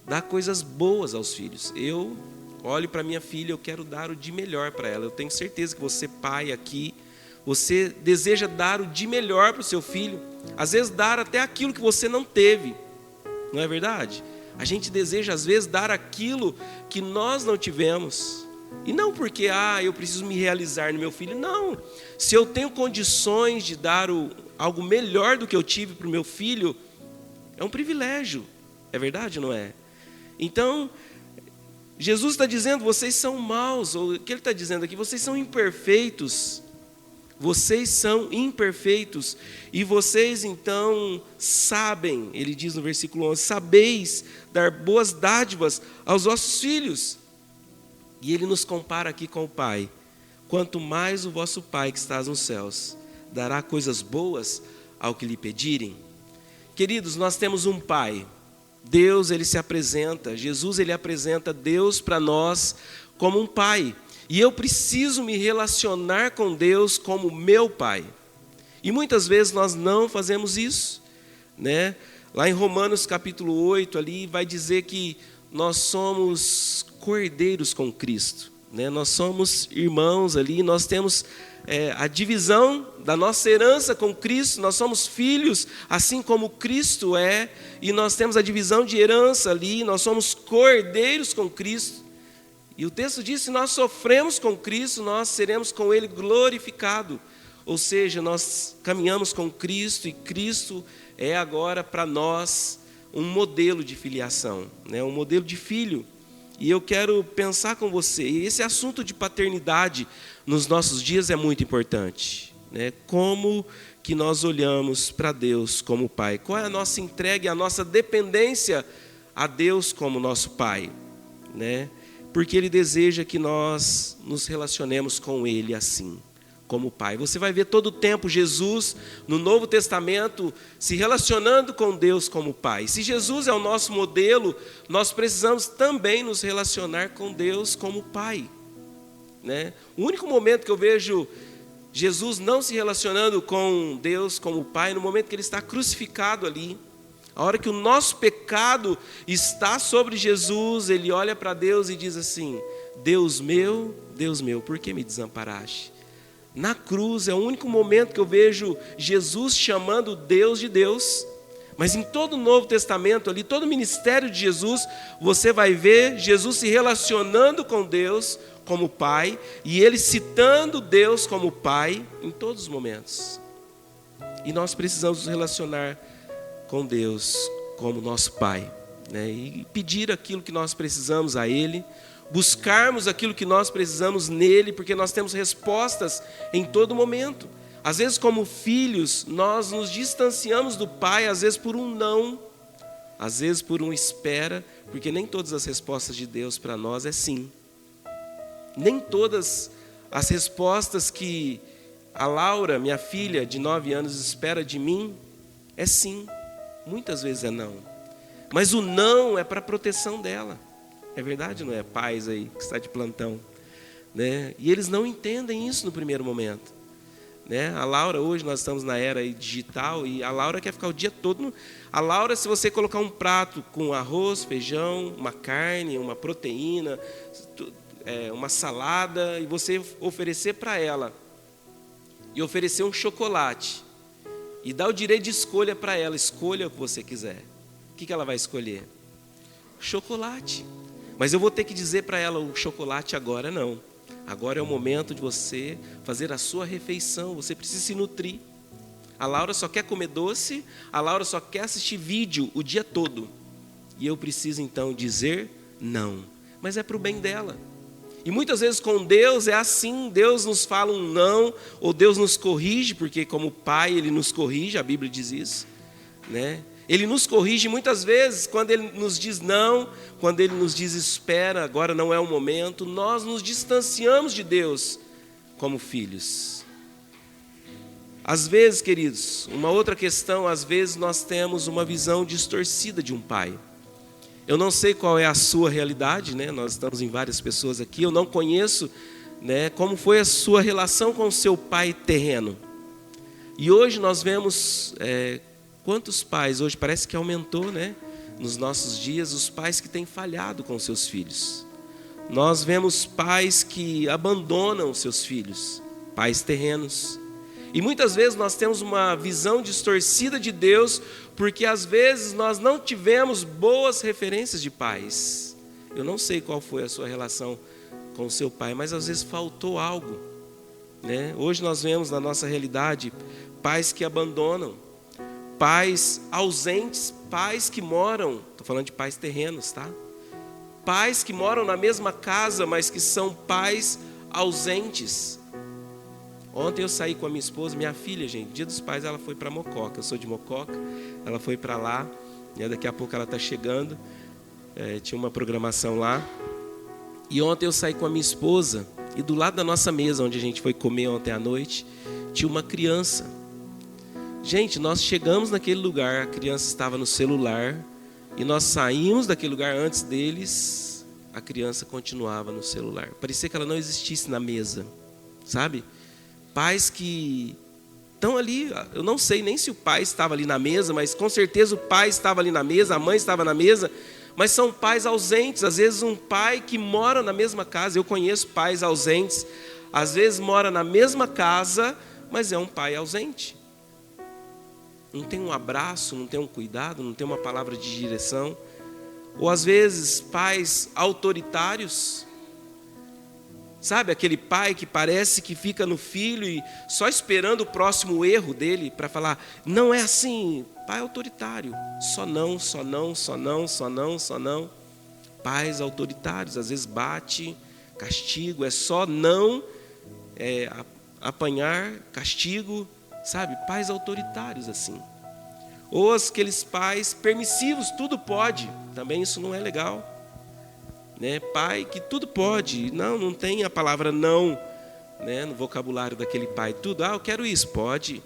Speaker 4: dá coisas boas aos filhos. Eu olho para minha filha, eu quero dar o de melhor para ela. Eu tenho certeza que você, pai aqui, você deseja dar o de melhor para o seu filho, às vezes dar até aquilo que você não teve, não é verdade? A gente deseja às vezes dar aquilo que nós não tivemos, E não porque, eu preciso me realizar no meu filho. Não. Se eu tenho condições de dar algo melhor do que eu tive para o meu filho, é um privilégio. É verdade, não é? Então, Jesus está dizendo, vocês são maus. Ou o que ele está dizendo aqui? Vocês são imperfeitos. Vocês são imperfeitos. E vocês, então, sabem, ele diz no versículo 11, sabeis dar boas dádivas aos vossos filhos. E ele nos compara aqui com o Pai. Quanto mais o vosso Pai que está nos céus dará coisas boas ao que lhe pedirem. Queridos, nós temos um Pai. Deus, ele se apresenta, Jesus, ele apresenta Deus para nós como um Pai. E eu preciso me relacionar com Deus como meu Pai. E muitas vezes nós não fazemos isso, né? Lá em Romanos capítulo 8, ali vai dizer que nós somos cordeiros com Cristo, né? Nós somos irmãos ali, nós temos a divisão da nossa herança com Cristo, nós somos filhos, assim como Cristo é, e nós temos a divisão de herança ali, nós somos cordeiros com Cristo. E o texto diz, se nós sofremos com Cristo, nós seremos com Ele glorificado. Ou seja, nós caminhamos com Cristo, e Cristo é agora para nós um modelo de filiação, né? Um modelo de filho. E eu quero pensar com você, e esse assunto de paternidade nos nossos dias é muito importante, né? Como que nós olhamos para Deus como Pai? Qual é a nossa entrega e a nossa dependência a Deus como nosso Pai, né? Porque Ele deseja que nós nos relacionemos com Ele assim, como Pai. Você vai ver todo o tempo Jesus, no Novo Testamento, se relacionando com Deus como Pai. Se Jesus é o nosso modelo, nós precisamos também nos relacionar com Deus como Pai, né? O único momento que eu vejo Jesus não se relacionando com Deus como Pai, no momento que Ele está crucificado ali, a hora que o nosso pecado está sobre Jesus, Ele olha para Deus e diz assim, Deus meu, por que me desamparaste? Na cruz é o único momento que eu vejo Jesus chamando Deus de Deus. Mas em todo o Novo Testamento, ali, todo o ministério de Jesus, você vai ver Jesus se relacionando com Deus como Pai, e Ele citando Deus como Pai em todos os momentos. E nós precisamos nos relacionar com Deus como nosso Pai, né? E pedir aquilo que nós precisamos a Ele, buscarmos aquilo que nós precisamos nele, porque nós temos respostas em todo momento. Às vezes, como filhos, nós nos distanciamos do Pai, às vezes por um não, às vezes por um espera, porque nem todas as respostas de Deus para nós é sim. Nem todas as respostas que a Laura, minha filha de 9 anos, espera de mim é sim. Muitas vezes é não. Mas o não é para a proteção dela. É verdade, não é? Pais aí que está de plantão, né? E eles não entendem isso no primeiro momento, né? A Laura, hoje nós estamos na era aí digital, e a Laura quer ficar o dia todo. A Laura, se você colocar um prato com arroz, feijão, uma carne, uma proteína, uma salada, e você oferecer para ela, e oferecer um chocolate, e dar o direito de escolha para ela, escolha o que você quiser, o que ela vai escolher? Chocolate. Mas eu vou ter que dizer para ela, o chocolate agora não. Agora é o momento de você fazer a sua refeição, você precisa se nutrir. A Laura só quer comer doce, a Laura só quer assistir vídeo o dia todo. E eu preciso então dizer não. Mas é para o bem dela. E muitas vezes com Deus é assim, Deus nos fala um não, ou Deus nos corrige, porque como Pai Ele nos corrige, a Bíblia diz isso, né? Ele nos corrige muitas vezes, quando Ele nos diz não, quando Ele nos diz espera, agora não é o momento, nós nos distanciamos de Deus como filhos. Às vezes, queridos, uma outra questão, às vezes nós temos uma visão distorcida de um pai. Eu não sei qual é a sua realidade, né? Nós estamos em várias pessoas aqui, eu não conheço, né, como foi a sua relação com o seu pai terreno. E hoje nós vemos... quantos pais, hoje parece que aumentou, né? Nos nossos dias, os pais que têm falhado com seus filhos. Nós vemos pais que abandonam seus filhos, pais terrenos. E muitas vezes nós temos uma visão distorcida de Deus, porque às vezes nós não tivemos boas referências de pais. Eu não sei qual foi a sua relação com o seu pai, mas às vezes faltou algo, né? Hoje nós vemos na nossa realidade pais que abandonam, pais ausentes, pais que moram, estou falando de pais terrenos, tá? Pais que moram na mesma casa, mas que são pais ausentes. Ontem eu saí com a minha esposa, minha filha, gente, Dia dos Pais, ela foi para Mococa. Eu sou de Mococa, ela foi para lá, né? Daqui a pouco ela está chegando. Tinha uma programação lá. E ontem eu saí com a minha esposa, e do lado da nossa mesa, onde a gente foi comer ontem à noite, tinha uma criança. Gente, nós chegamos naquele lugar, a criança estava no celular, e nós saímos daquele lugar antes deles, a criança continuava no celular. Parecia que ela não existisse na mesa, sabe? Pais que estão ali, eu não sei nem se o pai estava ali na mesa, mas com certeza o pai estava ali na mesa, a mãe estava na mesa, mas são pais ausentes. Às vezes um pai que mora na mesma casa, eu conheço pais ausentes, às vezes mora na mesma casa, mas é um pai ausente. Não tem um abraço, não tem um cuidado, não tem uma palavra de direção. Ou às vezes pais autoritários. Sabe, aquele pai que parece que fica no filho e só esperando o próximo erro dele para falar, não é assim, pai autoritário, só não, só não, só não, só não, só não. Pais autoritários, às vezes bate, castigo, é só não, apanhar, castigo, sabe, pais autoritários assim. Ou aqueles pais permissivos, tudo pode, também isso não é legal. Né? Pai que tudo pode, não tem a palavra não, né? No vocabulário daquele pai, tudo, eu quero isso, pode.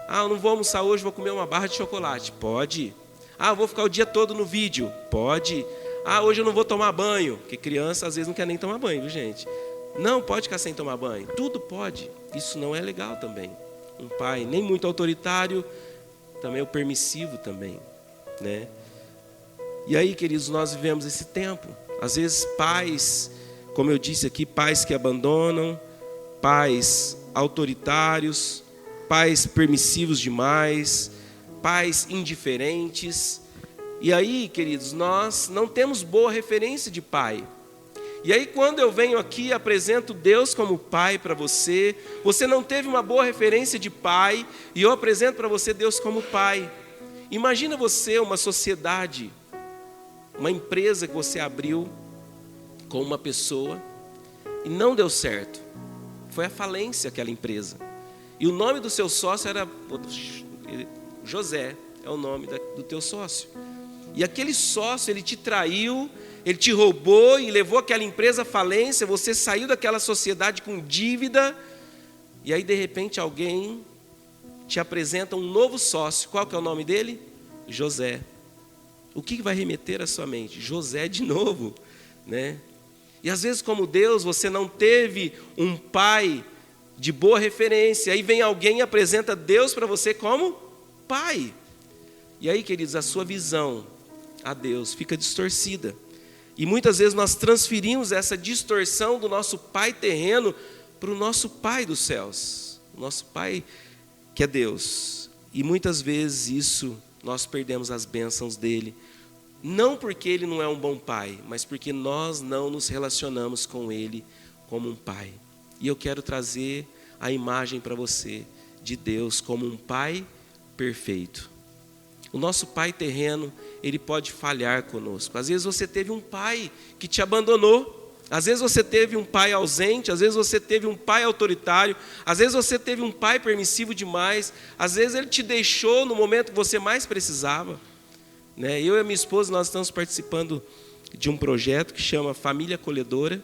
Speaker 4: Eu não vou almoçar hoje, vou comer uma barra de chocolate, pode. Eu vou ficar o dia todo no vídeo, pode. Hoje eu não vou tomar banho, porque criança às vezes não quer nem tomar banho, viu, gente? Não, pode ficar sem tomar banho, tudo pode, isso não é legal também. Um pai nem muito autoritário, também o permissivo também, né? E aí, queridos, nós vivemos esse tempo. Às vezes pais, como eu disse aqui, pais que abandonam, pais autoritários, pais permissivos demais, pais indiferentes. E aí, queridos, nós não temos boa referência de pai. E aí quando eu venho aqui e apresento Deus como pai para você, você não teve uma boa referência de pai, e eu apresento para você Deus como pai. Imagina você, uma sociedade, uma empresa que você abriu com uma pessoa e não deu certo. Foi a falência aquela empresa. E o nome do seu sócio era José, é o nome do teu sócio. E aquele sócio, ele te traiu, ele te roubou e levou aquela empresa à falência, você saiu daquela sociedade com dívida, e aí de repente alguém te apresenta um novo sócio. Qual que é o nome dele? José. O que vai remeter à sua mente? José de novo, né? E às vezes, como Deus, você não teve um pai de boa referência, aí vem alguém e apresenta Deus para você como pai. E aí, queridos, a sua visão a Deus fica distorcida. E muitas vezes nós transferimos essa distorção do nosso pai terreno para o nosso pai dos céus, o nosso pai que é Deus. E muitas vezes isso nós perdemos as bênçãos dele, não porque ele não é um bom pai, mas porque nós não nos relacionamos com ele como um pai. E eu quero trazer a imagem para você de Deus como um pai perfeito. O nosso pai terreno, ele pode falhar conosco. Às vezes você teve um pai que te abandonou. Às vezes você teve um pai ausente, às vezes você teve um pai autoritário, às vezes você teve um pai permissivo demais, às vezes ele te deixou no momento que você mais precisava. Né? Eu e a minha esposa, nós estamos participando de um projeto que chama Família Acolhedora,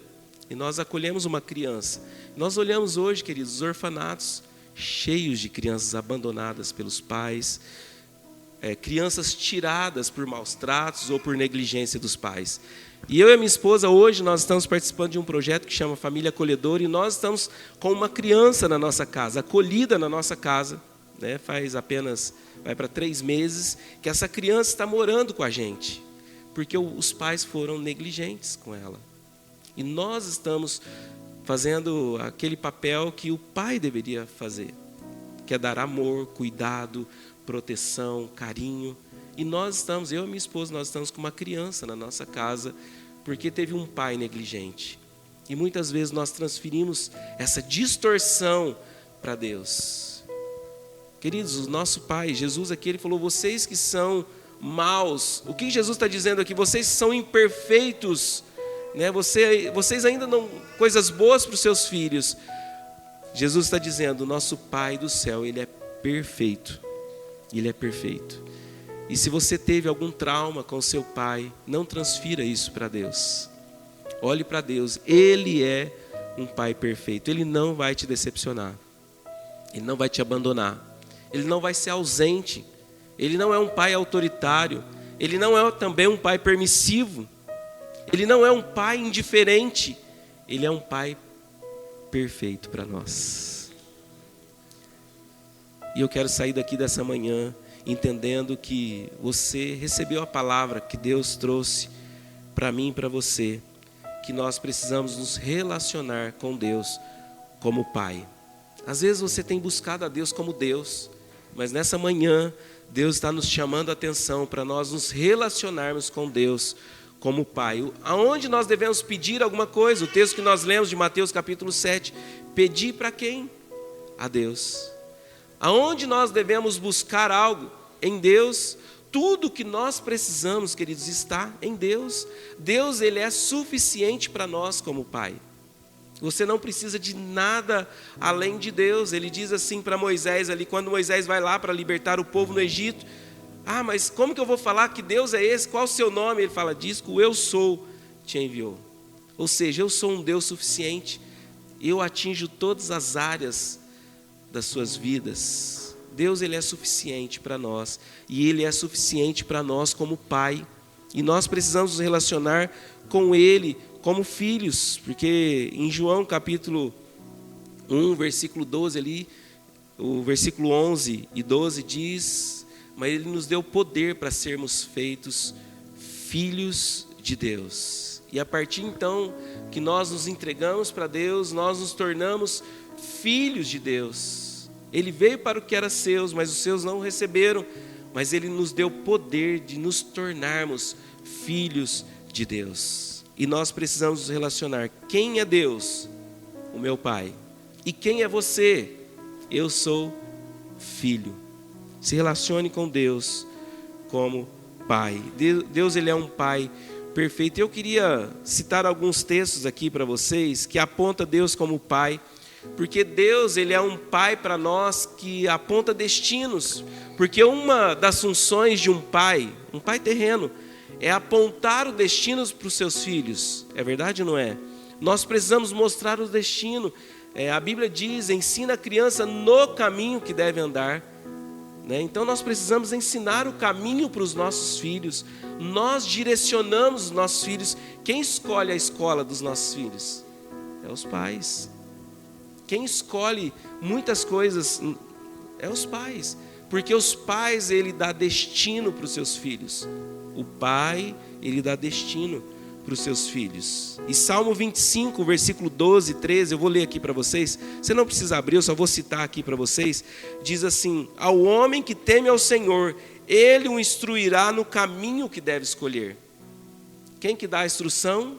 Speaker 4: e nós acolhemos uma criança. Nós olhamos hoje, queridos, os orfanatos cheios de crianças abandonadas pelos pais, crianças tiradas por maus tratos ou por negligência dos pais. E eu e a minha esposa, hoje, nós estamos participando de um projeto que chama Família Acolhedora, e nós estamos com uma criança na nossa casa, acolhida na nossa casa, né? Vai para 3 meses, que essa criança está morando com a gente, porque os pais foram negligentes com ela. E nós estamos fazendo aquele papel que o pai deveria fazer, que é dar amor, cuidado, proteção, carinho. E nós estamos, eu e minha esposa, nós estamos com uma criança na nossa casa, porque teve um pai negligente. E muitas vezes nós transferimos essa distorção para Deus. Queridos, o nosso Pai, Jesus aqui, Ele falou, vocês que são maus. O que Jesus está dizendo aqui? Vocês são imperfeitos, né? Vocês ainda não... coisas boas para os seus filhos. Jesus está dizendo, o nosso Pai do céu, Ele é perfeito. Ele é perfeito. E se você teve algum trauma com seu pai, não transfira isso para Deus. Olhe para Deus. Ele é um Pai perfeito. Ele não vai te decepcionar. Ele não vai te abandonar. Ele não vai ser ausente. Ele não é um pai autoritário. Ele não é também um pai permissivo. Ele não é um pai indiferente. Ele é um pai perfeito para nós. E eu quero sair daqui dessa manhã entendendo que você recebeu a palavra que Deus trouxe para mim e para você, que nós precisamos nos relacionar com Deus como Pai. Às vezes você tem buscado a Deus como Deus, mas nessa manhã Deus está nos chamando a atenção para nós nos relacionarmos com Deus como Pai. Aonde nós devemos pedir alguma coisa? O texto que nós lemos de Mateus capítulo 7. Pedir para quem? A Deus. Aonde nós devemos buscar algo? Em Deus. Tudo que nós precisamos, queridos, está em Deus. Deus, Ele é suficiente para nós como Pai. Você não precisa de nada além de Deus. Ele diz assim para Moisés ali, quando Moisés vai lá para libertar o povo no Egito. Ah, mas como que eu vou falar que Deus é esse? Qual o seu nome? Ele fala, diz que o eu sou te enviou. Ou seja, eu sou um Deus suficiente. Eu atinjo todas as áreas das suas vidas. Deus, Ele é suficiente para nós. E Ele é suficiente para nós como Pai. E nós precisamos nos relacionar com Ele como filhos. Porque em João capítulo 1, versículo 12 ali, o versículo 11 e 12 diz... Mas Ele nos deu poder para sermos feitos filhos de Deus. E a partir então que nós nos entregamos para Deus, nós nos tornamos filhos de Deus. Ele veio para o que era seus, mas os seus não o receberam. Mas Ele nos deu poder de nos tornarmos filhos de Deus. E nós precisamos nos relacionar. Quem é Deus? O meu Pai. E quem é você? Eu sou filho. Se relacione com Deus como Pai. Deus, Ele é um Pai perfeito. Eu queria citar alguns textos aqui para vocês que apontam Deus como Pai. Porque Deus, Ele é um Pai para nós que aponta destinos. Porque uma das funções de um pai terreno, é apontar o destino para os seus filhos. É verdade ou não é? Nós precisamos mostrar o destino. A Bíblia diz, ensina a criança no caminho que deve andar. Então nós precisamos ensinar o caminho para os nossos filhos. Nós direcionamos os nossos filhos. Quem escolhe a escola dos nossos filhos? É os pais. Quem escolhe muitas coisas é os pais. Porque os pais, ele dá destino para os seus filhos. O pai, ele dá destino para os seus filhos. E Salmo 25, versículo 12, 13, eu vou ler aqui para vocês. Você não precisa abrir, eu só vou citar aqui para vocês. Diz assim, ao homem que teme ao Senhor, Ele o instruirá no caminho que deve escolher. Quem que dá a instrução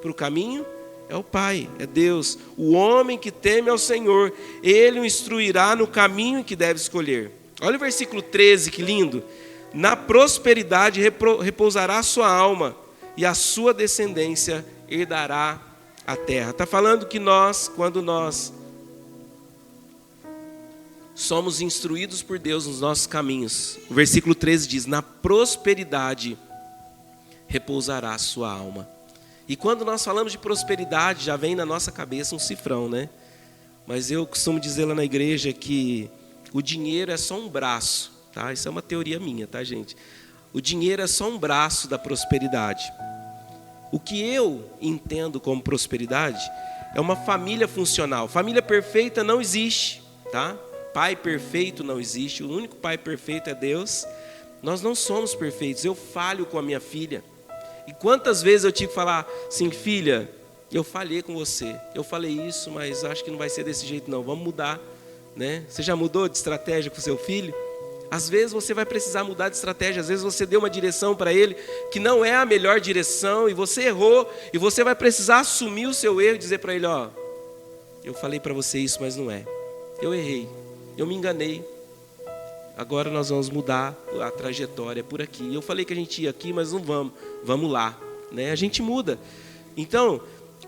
Speaker 4: para o caminho? É o Pai, é Deus. O homem que teme ao Senhor, Ele o instruirá no caminho que deve escolher. Olha o versículo 13, que lindo. Na prosperidade repousará a sua alma, e a sua descendência herdará a terra. Está falando que nós, quando nós somos instruídos por Deus nos nossos caminhos, o versículo 13 diz, na prosperidade repousará a sua alma. E quando nós falamos de prosperidade, já vem na nossa cabeça um cifrão, né? Mas eu costumo dizer lá na igreja que o dinheiro é só um braço, tá? Isso é uma teoria minha, tá, gente? O dinheiro é só um braço da prosperidade. O que eu entendo como prosperidade é uma família funcional. Família perfeita não existe, tá? Pai perfeito não existe. O único pai perfeito é Deus. Nós não somos perfeitos. Eu falho com a minha filha. E quantas vezes eu tive que falar assim, filha, eu falhei com você. Eu falei isso, mas acho que não vai ser desse jeito não. Vamos mudar, né? Você já mudou de estratégia com seu filho? Às vezes você vai precisar mudar de estratégia, às vezes você deu uma direção para ele que não é a melhor direção e você errou, e você vai precisar assumir o seu erro e dizer para ele, ó, eu falei para você isso, mas não é. Eu errei, eu me enganei. Agora nós vamos mudar a trajetória por aqui. Eu falei que a gente ia aqui, mas não vamos. Vamos lá, né? A gente muda. Então,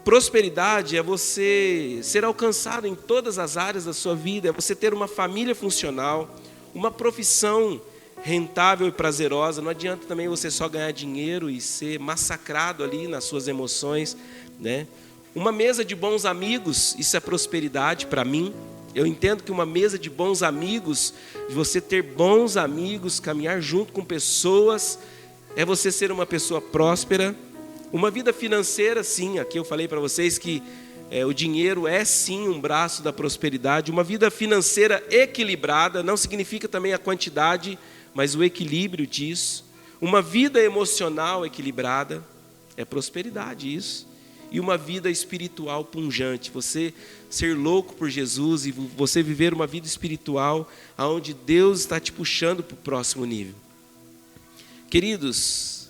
Speaker 4: prosperidade é você ser alcançado em todas as áreas da sua vida, é você ter uma família funcional, uma profissão rentável e prazerosa. Não adianta também você só ganhar dinheiro e ser massacrado ali nas suas emoções, né? Uma mesa de bons amigos, isso é prosperidade para mim. Eu entendo que uma mesa de bons amigos, de você ter bons amigos, caminhar junto com pessoas, é você ser uma pessoa próspera. Uma vida financeira, sim, aqui eu falei para vocês que o dinheiro é sim um braço da prosperidade. Uma vida financeira equilibrada, não significa também a quantidade, mas o equilíbrio disso. Uma vida emocional equilibrada, é prosperidade isso. E uma vida espiritual pungente, você ser louco por Jesus e você viver uma vida espiritual onde Deus está te puxando para o próximo nível. Queridos,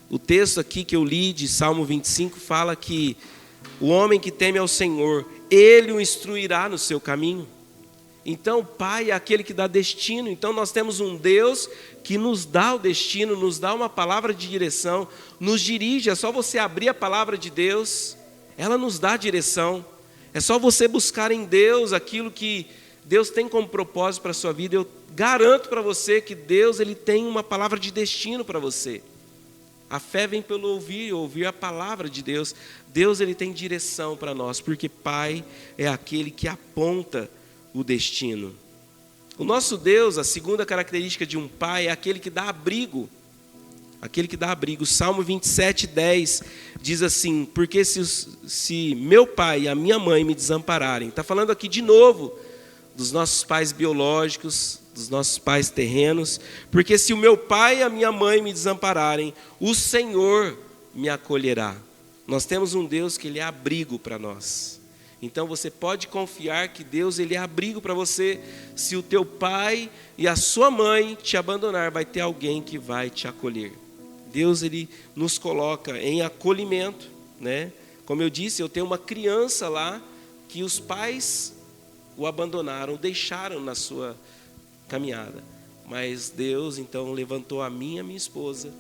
Speaker 4: o texto aqui que eu li de Salmo 25 fala que o homem que teme ao Senhor, Ele o instruirá no seu caminho. Então, o Pai é aquele que dá destino. Então, nós temos um Deus que nos dá o destino, nos dá uma palavra de direção, nos dirige. É só você abrir a palavra de Deus, ela nos dá direção. É só você buscar em Deus aquilo que Deus tem como propósito para a sua vida. Eu garanto para você que Deus ele tem uma palavra de destino para você. A fé vem pelo ouvir a palavra de Deus. Deus ele tem direção para nós, porque Pai é aquele que aponta o destino. O nosso Deus, a segunda característica de um pai é aquele que dá abrigo. Aquele que dá abrigo. Salmo 27:10 diz assim: porque se meu pai e a minha mãe me desampararem. Está falando aqui de novo dos nossos pais biológicos, dos nossos pais terrenos. Porque se o meu pai e a minha mãe me desampararem, o Senhor me acolherá. Nós temos um Deus que ele é abrigo para nós. Então você pode confiar que Deus ele é abrigo para você. Se o teu pai e a sua mãe te abandonar, vai ter alguém que vai te acolher. Deus ele nos coloca em acolhimento, né? Como eu disse, eu tenho uma criança lá que os pais o abandonaram, o deixaram na sua caminhada. Mas Deus então levantou a mim e a minha esposa.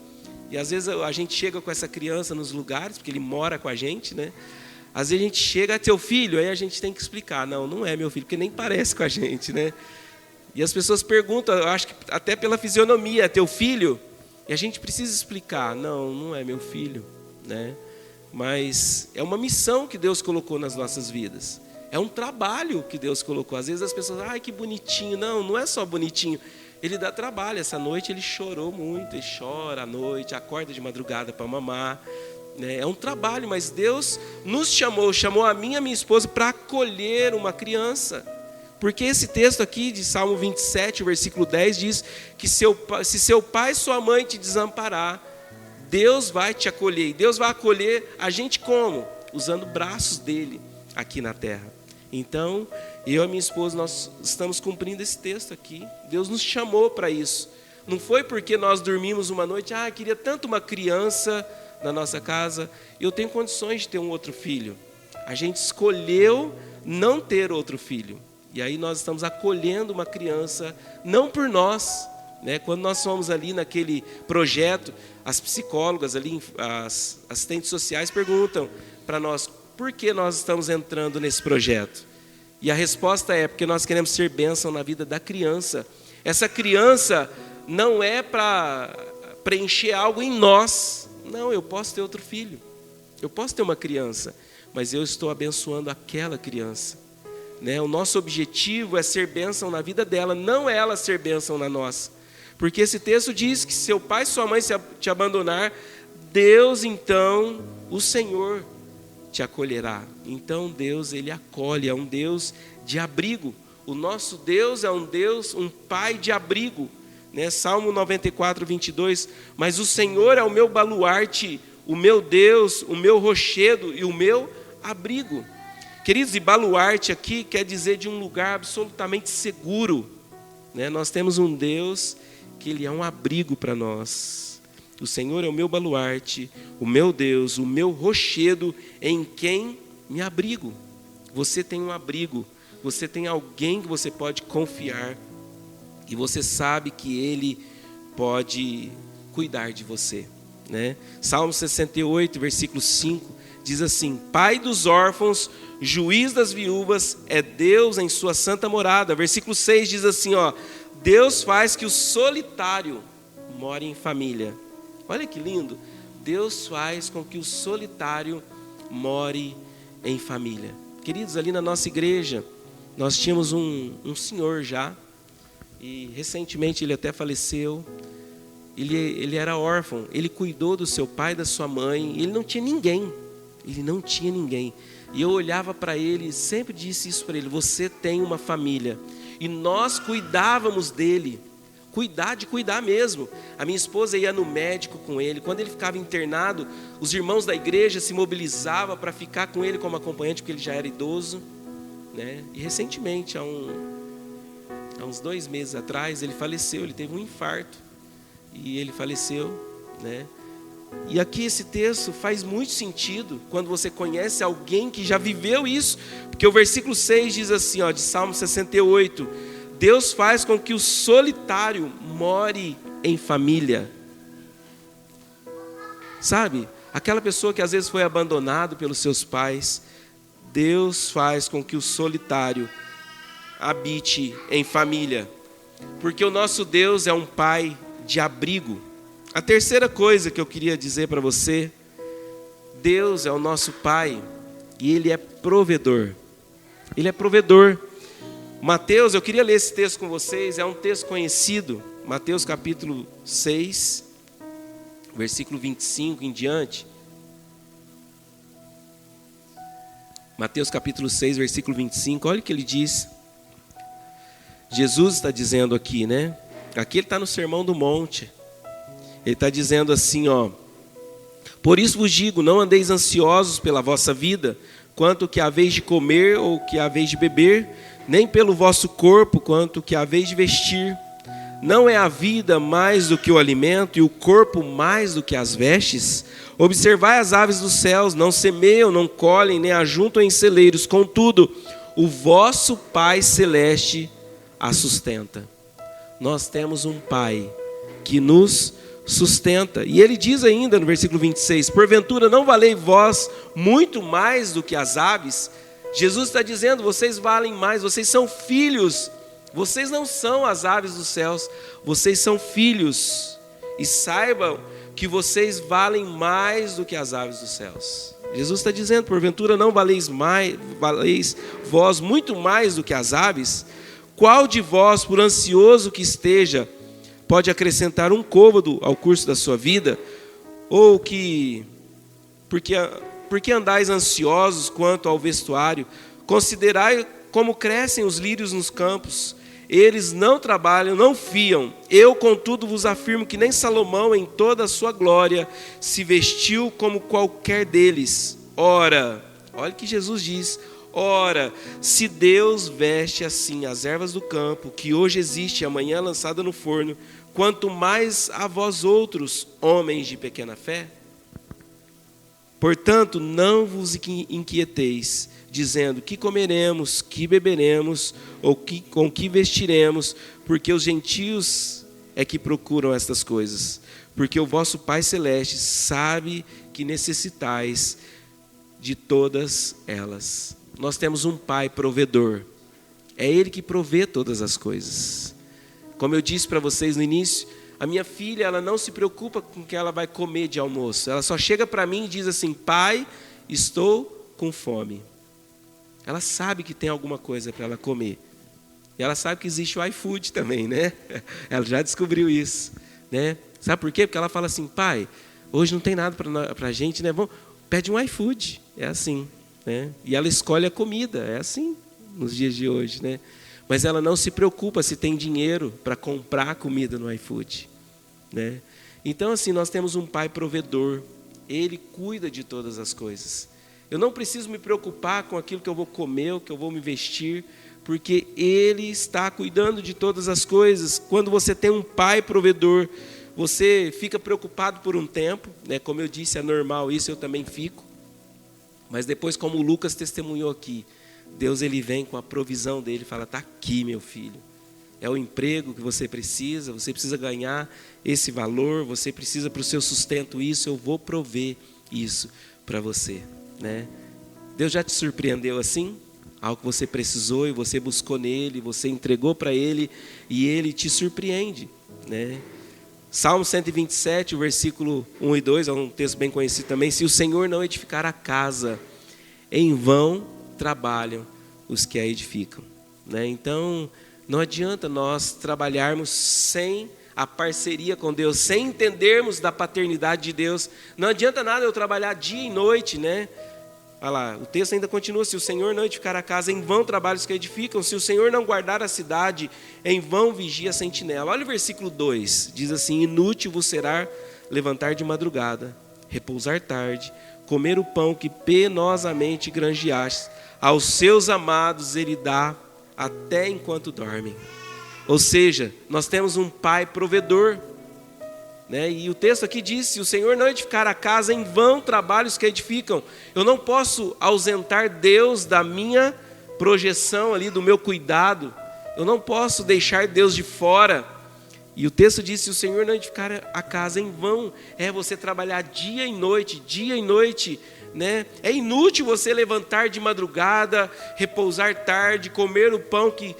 Speaker 4: E às vezes a gente chega com essa criança nos lugares, porque ele mora com a gente, né? Às vezes a gente chega, é teu filho? Aí a gente tem que explicar, não é meu filho, porque nem parece com a gente, né? E as pessoas perguntam, eu acho que até pela fisionomia, é teu filho? E a gente precisa explicar, não é meu filho, né? Mas é uma missão que Deus colocou nas nossas vidas. É um trabalho que Deus colocou. Às vezes as pessoas, ai que bonitinho. Não é só bonitinho. Ele dá trabalho. Essa noite ele chorou muito, ele chora à noite, acorda de madrugada para mamar. É um trabalho, mas Deus nos chamou a mim e a minha esposa para acolher uma criança. Porque esse texto aqui de Salmo 27, versículo 10, diz que se seu pai e sua mãe te desamparar, Deus vai te acolher. E Deus vai acolher a gente como? Usando braços dele aqui na terra. Então, eu e a minha esposa, nós estamos cumprindo esse texto aqui. Deus nos chamou para isso. Não foi porque nós dormimos uma noite, queria tanto uma criança na nossa casa, eu tenho condições de ter um outro filho. A gente escolheu não ter outro filho. E aí nós estamos acolhendo uma criança, não por nós, né? Quando nós fomos ali naquele projeto, as psicólogas ali, as assistentes sociais perguntam para nós, por que nós estamos entrando nesse projeto? E a resposta é, porque nós queremos ser bênção na vida da criança. Essa criança não é para preencher algo em nós. Não, eu posso ter outro filho, eu posso ter uma criança, mas eu estou abençoando aquela criança, né? O nosso objetivo é ser bênção na vida dela, não ela ser bênção na nossa. Porque esse texto diz que se seu pai e sua mãe te abandonar, Deus então, o Senhor, te acolherá. Então Deus, ele acolhe, é um Deus de abrigo. O nosso Deus é um Deus, um pai de abrigo. Salmo 94, 22, mas o Senhor é o meu baluarte, o meu Deus, o meu rochedo e o meu abrigo. Queridos, e baluarte aqui quer dizer de um lugar absolutamente seguro. Nós temos um Deus que Ele é um abrigo para nós. O Senhor é o meu baluarte, o meu Deus, o meu rochedo em quem me abrigo. Você tem um abrigo, você tem alguém que você pode confiar e você sabe que Ele pode cuidar de você, né? Salmo 68, versículo 5, diz assim: Pai dos órfãos, juiz das viúvas, é Deus em sua santa morada. Versículo 6 diz assim, ó: Deus faz que o solitário more em família. Olha que lindo. Deus faz com que o solitário more em família. Queridos, ali na nossa igreja, nós tínhamos um senhor já, e recentemente ele até faleceu. Ele era órfão, ele cuidou do seu pai e da sua mãe, ele não tinha ninguém. E eu olhava para ele e sempre disse isso para ele: você tem uma família. E nós cuidávamos dele, cuidar mesmo. A minha esposa ia no médico com ele. Quando ele ficava internado, os irmãos da igreja se mobilizavam para ficar com ele como acompanhante, porque ele já era idoso, né? E recentemente, há uns 2 meses atrás, ele faleceu, ele teve um infarto. E ele faleceu, né? E aqui esse texto faz muito sentido quando você conhece alguém que já viveu isso, porque o versículo 6 diz assim, ó, de Salmo 68, Deus faz com que o solitário more em família. Sabe, aquela pessoa que às vezes foi abandonado pelos seus pais, Deus faz com que o solitário habite em família, porque o nosso Deus é um pai de abrigo. A terceira coisa que eu queria dizer para você: Deus é o nosso Pai e Ele é provedor. Ele é provedor. Mateus, eu queria ler esse texto com vocês, é um texto conhecido, Mateus capítulo 6, versículo 25 em diante. Mateus capítulo 6, versículo 25, olha o que ele diz. Jesus está dizendo aqui, né? Aqui ele está no Sermão do Monte. Ele está dizendo assim, ó: por isso vos digo, não andeis ansiosos pela vossa vida, quanto que haveis de comer ou que haveis de beber, nem pelo vosso corpo, quanto que haveis de vestir. Não é a vida mais do que o alimento, e o corpo mais do que as vestes? Observai as aves dos céus, não semeiam, não colhem, nem ajuntam em celeiros, contudo, o vosso Pai Celeste as sustenta. Nós temos um Pai que nos sustenta. E ele diz ainda no versículo 26, porventura não valei vós muito mais do que as aves? Jesus está dizendo, vocês valem mais, vocês são filhos, vocês não são as aves dos céus, vocês são filhos. E saibam que vocês valem mais do que as aves dos céus. Jesus está dizendo, porventura não valeis vós muito mais do que as aves? Qual de vós, por ansioso que esteja, pode acrescentar um côvado ao curso da sua vida? Ou que, porque andais ansiosos quanto ao vestuário? Considerai como crescem os lírios nos campos. Eles não trabalham, não fiam. Eu, contudo, vos afirmo que nem Salomão, em toda a sua glória, se vestiu como qualquer deles. Ora, olha o que Jesus diz: ora, se Deus veste assim as ervas do campo, que hoje existe e amanhã é lançada no forno, quanto mais a vós outros, homens de pequena fé? Portanto, não vos inquieteis, dizendo que comeremos, que beberemos, ou com que vestiremos, porque os gentios é que procuram estas coisas. Porque o vosso Pai Celeste sabe que necessitais de todas elas. Nós temos um Pai provedor. É Ele que provê todas as coisas. Como eu disse para vocês no início, a minha filha, ela não se preocupa com o que ela vai comer de almoço. Ela só chega para mim e diz assim: pai, estou com fome. Ela sabe que tem alguma coisa para ela comer. E ela sabe que existe o iFood também, né? Ela já descobriu isso, né? Sabe por quê? Porque ela fala assim: pai, hoje não tem nada para a gente, né? Vamos, pede um iFood. É assim, né? E ela escolhe a comida. É assim nos dias de hoje, né? Mas ela não se preocupa se tem dinheiro para comprar comida no iFood, né? Então, assim, nós temos um Pai provedor. Ele cuida de todas as coisas. Eu não preciso me preocupar com aquilo que eu vou comer, o que eu vou me vestir, porque Ele está cuidando de todas as coisas. Quando você tem um pai provedor, você fica preocupado por um tempo, né? Como eu disse, é normal isso, eu também fico. Mas depois, como o Lucas testemunhou aqui, Deus ele vem com a provisão dele e fala, está aqui, meu filho. É o emprego que você precisa ganhar esse valor, você precisa para o seu sustento isso, eu vou prover isso para você, né? Deus já te surpreendeu assim? Algo que você precisou e você buscou nele, você entregou para ele e ele te surpreende, né? Salmo 127, o versículo 1 e 2, é um texto bem conhecido também. Se o Senhor não edificar a casa, em vão trabalham os que a edificam, né? Então, não adianta nós trabalharmos sem a parceria com Deus, sem entendermos da paternidade de Deus. Não adianta nada eu trabalhar dia e noite, né? Olha lá, o texto ainda continua, se o Senhor não edificar a casa, em vão trabalham os que edificam, se o Senhor não guardar a cidade, em vão vigia a sentinela. Olha o versículo 2, diz assim, inútil vos será levantar de madrugada, repousar tarde, comer o pão que penosamente granjeaste, aos seus amados ele dá até enquanto dormem. Ou seja, nós temos um pai provedor, né? E o texto aqui diz, se o Senhor não edificar a casa, em vão trabalham os que edificam. Eu não posso ausentar Deus da minha projeção ali, do meu cuidado. Eu não posso deixar Deus de fora. E o texto diz, se o Senhor não edificar a casa, em vão é você trabalhar dia e noite, né? É inútil você levantar de madrugada, repousar tarde, comer o pão que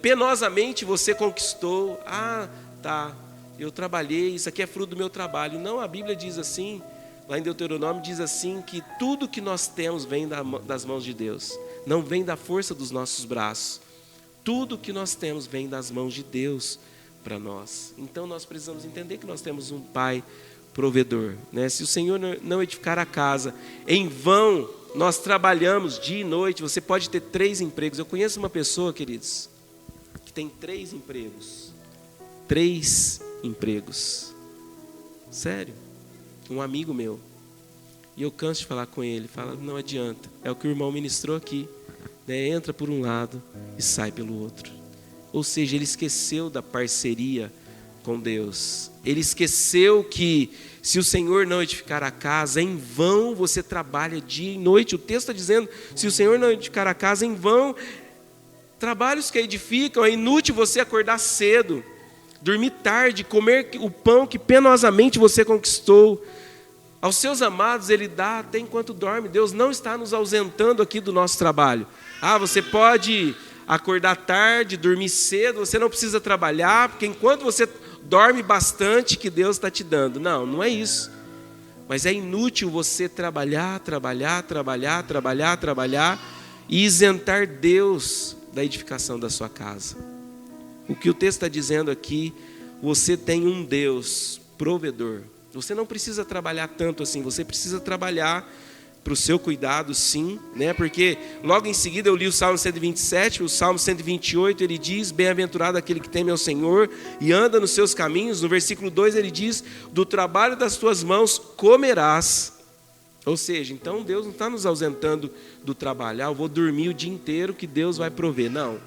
Speaker 4: penosamente você conquistou. Ah, tá, eu trabalhei, isso aqui é fruto do meu trabalho. Não, a Bíblia diz assim, lá em Deuteronômio diz assim, que tudo que nós temos vem das mãos de Deus, não vem da força dos nossos braços. Tudo que nós temos vem das mãos de Deus para nós. Então nós precisamos entender que nós temos um pai provedor, né? Se o Senhor não edificar a casa, em vão nós trabalhamos dia e noite. Você pode ter 3 empregos. Eu conheço uma pessoa, queridos, que tem 3 empregos. 3 empregos. Sério. Um amigo meu. E eu canso de falar com ele. Fala, não adianta. É o que o irmão ministrou aqui, né? Entra por um lado e sai pelo outro. Ou seja, ele esqueceu da parceria com Deus. Ele esqueceu que se o Senhor não edificar a casa, em vão você trabalha dia e noite. O texto está dizendo, se o Senhor não edificar a casa, em vão trabalha os que edificam. É inútil você acordar cedo, dormir tarde, comer o pão que penosamente você conquistou. Aos seus amados ele dá até enquanto dorme. Deus não está nos ausentando aqui do nosso trabalho. Ah, você pode acordar tarde, dormir cedo, você não precisa trabalhar, porque enquanto você dorme bastante que Deus está te dando. Não, não é isso. Mas é inútil você trabalhar e isentar Deus da edificação da sua casa. O que o texto está dizendo aqui, você tem um Deus provedor. Você não precisa trabalhar tanto assim, você precisa trabalhar para o seu cuidado, sim, né? Porque logo em seguida eu li o Salmo 127, o Salmo 128, ele diz, bem-aventurado aquele que teme ao Senhor e anda nos seus caminhos. No versículo 2 ele diz, do trabalho das tuas mãos comerás. Ou seja, então Deus não está nos ausentando do trabalho. Eu vou dormir o dia inteiro que Deus vai prover. Não.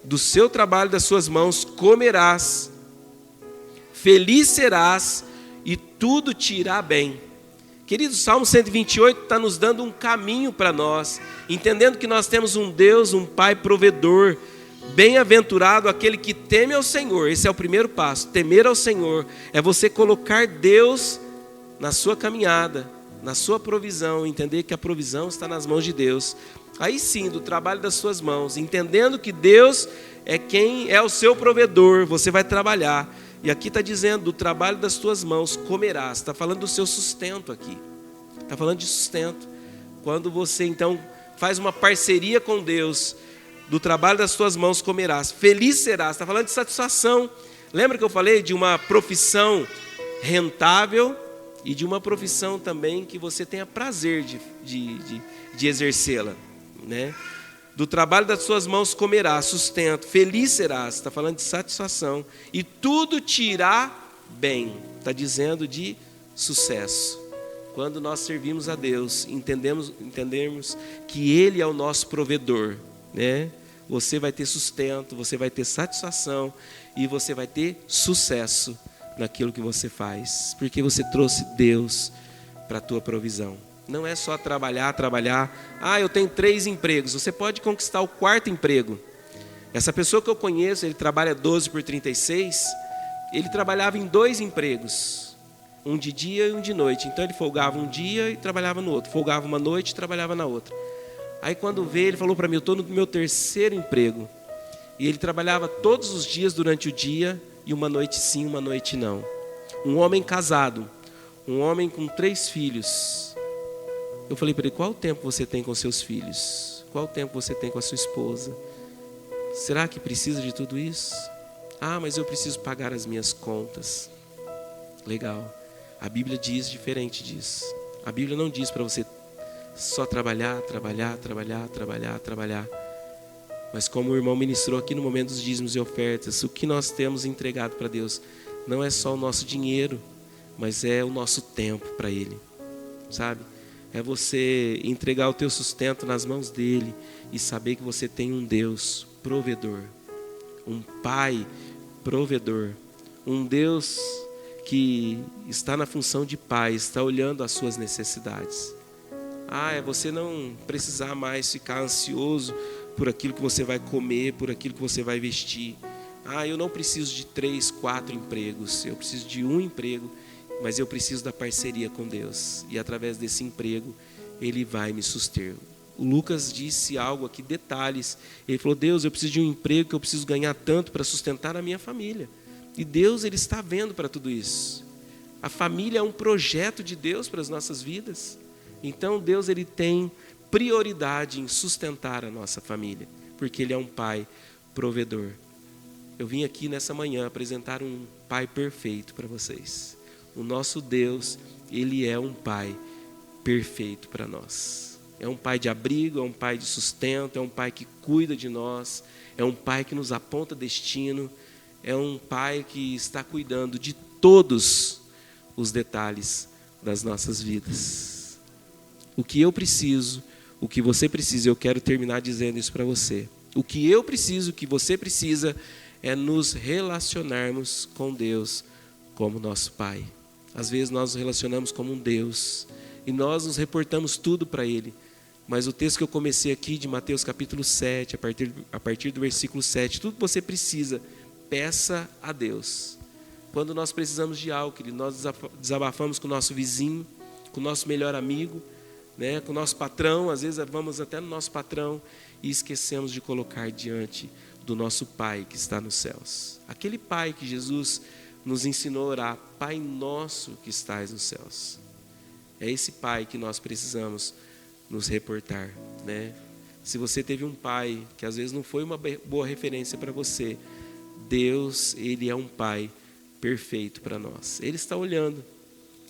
Speaker 4: Do seu trabalho das suas mãos comerás, feliz serás e tudo te irá bem. Querido, o Salmo 128 está nos dando um caminho para nós, entendendo que nós temos um Deus, um Pai provedor. Bem-aventurado aquele que teme ao Senhor. Esse é o primeiro passo, temer ao Senhor. É você colocar Deus na sua caminhada, na sua provisão, entender que a provisão está nas mãos de Deus. Aí sim, do trabalho das suas mãos, entendendo que Deus é quem é o seu provedor, você vai trabalhar. E aqui está dizendo, do trabalho das tuas mãos comerás. Está falando do seu sustento aqui. Está falando de sustento. Quando você então faz uma parceria com Deus, do trabalho das tuas mãos comerás. Feliz serás. Está falando de satisfação. Lembra que eu falei de uma profissão rentável e de uma profissão também que você tenha prazer de exercê-la, né? Do trabalho das suas mãos comerás, sustento, feliz serás, está falando de satisfação, e tudo te irá bem, está dizendo de sucesso. Quando nós servimos a Deus, entendemos que Ele é o nosso provedor, né? você vai ter sustento, você vai ter satisfação e você vai ter sucesso naquilo que você faz, porque você trouxe Deus para a tua provisão. Não é só trabalhar. Eu tenho 3 empregos. Você pode conquistar o 4º emprego. Essa pessoa que eu conheço, ele trabalha 12 por 36, ele trabalhava em 2 empregos, um de dia e um de noite. Então ele folgava um dia e trabalhava no outro, folgava uma noite e trabalhava na outra. Aí quando veio, ele falou para mim, eu estou no meu 3º emprego. E ele trabalhava todos os dias durante o dia, e uma noite sim, uma noite não. Um homem casado, um homem com 3 filhos. Eu falei para ele, qual o tempo você tem com seus filhos? Qual o tempo você tem com a sua esposa? Será que precisa de tudo isso? Mas eu preciso pagar as minhas contas. Legal. A Bíblia diz diferente disso. A Bíblia não diz para você só trabalhar. Mas como o irmão ministrou aqui no momento dos dízimos e ofertas, o que nós temos entregado para Deus não é só o nosso dinheiro, mas é o nosso tempo para Ele, sabe? É você entregar o teu sustento nas mãos dEle e saber que você tem um Deus provedor, um Pai provedor, um Deus que está na função de Pai, está olhando as suas necessidades. É você não precisar mais ficar ansioso por aquilo que você vai comer, por aquilo que você vai vestir. Eu não preciso de 3, 4 empregos, eu preciso de um emprego, mas eu preciso da parceria com Deus. E através desse emprego, Ele vai me suster. O Lucas disse algo aqui, detalhes. Ele falou, Deus, eu preciso de um emprego que eu preciso ganhar tanto para sustentar a minha família. E Deus, Ele está vendo para tudo isso. A família é um projeto de Deus para as nossas vidas. Então Deus, Ele tem prioridade em sustentar a nossa família, porque Ele é um Pai provedor. Eu vim aqui nessa manhã apresentar um Pai perfeito para vocês. O nosso Deus, Ele é um Pai perfeito para nós. É um Pai de abrigo, é um Pai de sustento, é um Pai que cuida de nós, é um Pai que nos aponta destino, é um Pai que está cuidando de todos os detalhes das nossas vidas. O que eu preciso, o que você precisa, eu quero terminar dizendo isso para você. O que eu preciso, o que você precisa, é nos relacionarmos com Deus como nosso Pai. Às vezes nós nos relacionamos como um Deus e nós nos reportamos tudo para Ele. Mas o texto que eu comecei aqui de Mateus capítulo 7, a partir do versículo 7, tudo que você precisa, peça a Deus. Quando nós precisamos de algo, nós desabafamos com o nosso vizinho, com o nosso melhor amigo, com o nosso patrão, às vezes vamos até no nosso patrão e esquecemos de colocar diante do nosso Pai que está nos céus. Aquele Pai que Jesus nos ensinou a orar, Pai nosso que estás nos céus. É esse Pai que nós precisamos nos reportar, Se você teve um pai que às vezes não foi uma boa referência para você, Deus, Ele é um Pai perfeito para nós. Ele está olhando,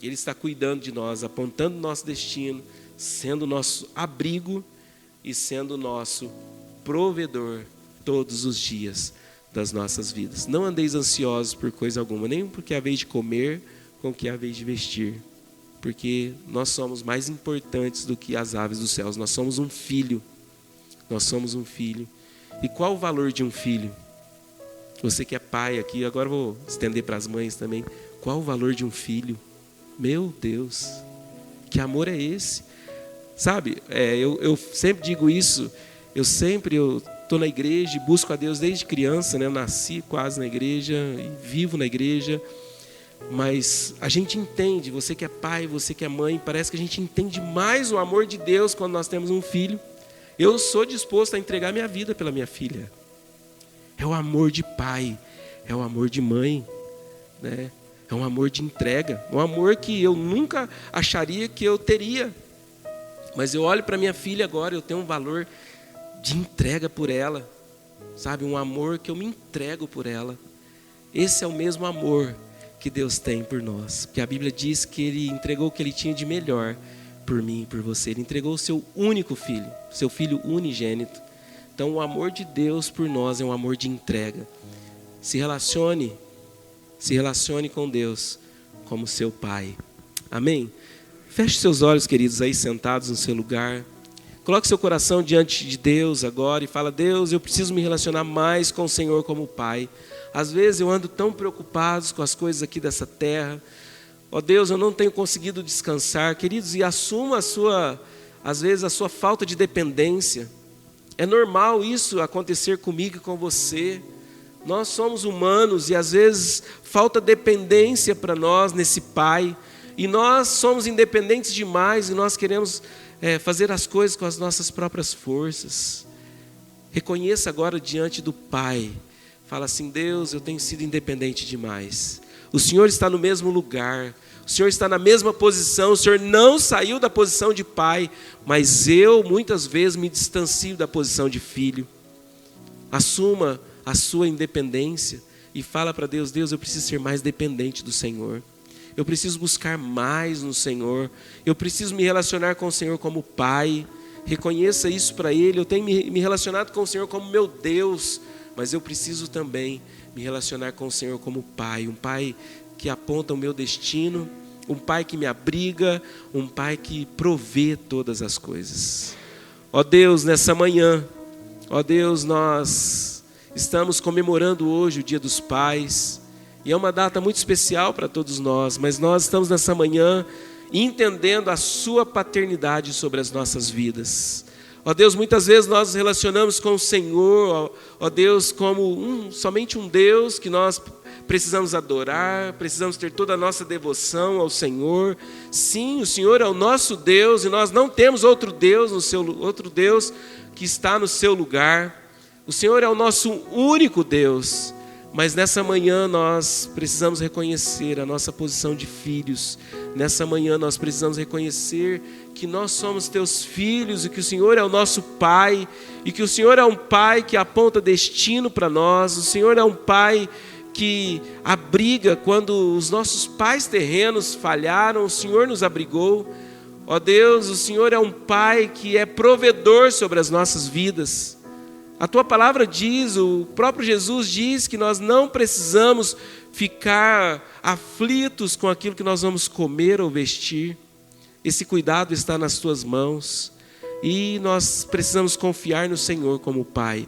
Speaker 4: Ele está cuidando de nós, apontando o nosso destino, sendo nosso abrigo e sendo nosso provedor todos os dias das nossas vidas. Não andeis ansiosos por coisa alguma, nem porque é a vez de comer, com que é a vez de vestir. Porque nós somos mais importantes do que as aves dos céus. Nós somos um filho. Nós somos um filho. E qual o valor de um filho? Você que é pai aqui, agora eu vou estender para as mães também. Qual o valor de um filho? Meu Deus, que amor é esse? Sabe, eu sempre digo isso, eu estou na igreja e busco a Deus desde criança, Eu nasci quase na igreja e vivo na igreja, mas a gente entende, você que é pai, você que é mãe, parece que a gente entende mais o amor de Deus quando nós temos um filho. Eu sou disposto a entregar minha vida pela minha filha. É o amor de pai, é o amor de mãe, É um amor de entrega, um amor que eu nunca acharia que eu teria. Mas eu olho para minha filha agora, eu tenho um valor de entrega por ela, sabe? Um amor que eu me entrego por ela. Esse é o mesmo amor que Deus tem por nós. Porque a Bíblia diz que Ele entregou o que Ele tinha de melhor por mim e por você. Ele entregou o seu único filho, seu filho unigênito. Então o amor de Deus por nós é um amor de entrega. Se relacione com Deus como seu Pai. Amém? Feche seus olhos, queridos, aí sentados no seu lugar. Coloque seu coração diante de Deus agora e fala: Deus, eu preciso me relacionar mais com o Senhor como Pai. Às vezes eu ando tão preocupado com as coisas aqui dessa terra. Ó Deus, eu não tenho conseguido descansar. Queridos, e assuma às vezes a sua falta de dependência. É normal isso acontecer comigo e com você. Nós somos humanos e às vezes falta dependência para nós nesse Pai. E nós somos independentes demais e nós queremos fazer as coisas com as nossas próprias forças. Reconheça agora diante do Pai. Fala assim: Deus, eu tenho sido independente demais. O Senhor está no mesmo lugar. O Senhor está na mesma posição. O Senhor não saiu da posição de pai, mas eu muitas vezes me distancio da posição de filho. Assuma a sua independência e fala para Deus: Deus, eu preciso ser mais dependente do Senhor. Eu preciso buscar mais no Senhor. Eu preciso me relacionar com o Senhor como pai. Reconheça isso para Ele. Eu tenho me relacionado com o Senhor como meu Deus, mas eu preciso também me relacionar com o Senhor como pai. Um pai que aponta o meu destino, um pai que me abriga, um pai que provê todas as coisas. Ó Deus, nessa manhã, ó Deus, nós estamos comemorando hoje o Dia dos Pais, e é uma data muito especial para todos nós, mas nós estamos nessa manhã entendendo a sua paternidade sobre as nossas vidas. Ó Deus, muitas vezes nós nos relacionamos com o Senhor, ó Deus, como somente um Deus que nós precisamos adorar, precisamos ter toda a nossa devoção ao Senhor. Sim, o Senhor é o nosso Deus e nós não temos outro Deus outro Deus que está no seu lugar. O Senhor é o nosso único Deus. Mas nessa manhã nós precisamos reconhecer a nossa posição de filhos. Nessa manhã nós precisamos reconhecer que nós somos teus filhos e que o Senhor é o nosso Pai. E que o Senhor é um Pai que aponta destino para nós. O Senhor é um Pai que abriga quando os nossos pais terrenos falharam. O Senhor nos abrigou. Ó Deus, o Senhor é um Pai que é provedor sobre as nossas vidas. A tua palavra diz, o próprio Jesus diz que nós não precisamos ficar aflitos com aquilo que nós vamos comer ou vestir. Esse cuidado está nas tuas mãos e nós precisamos confiar no Senhor como Pai,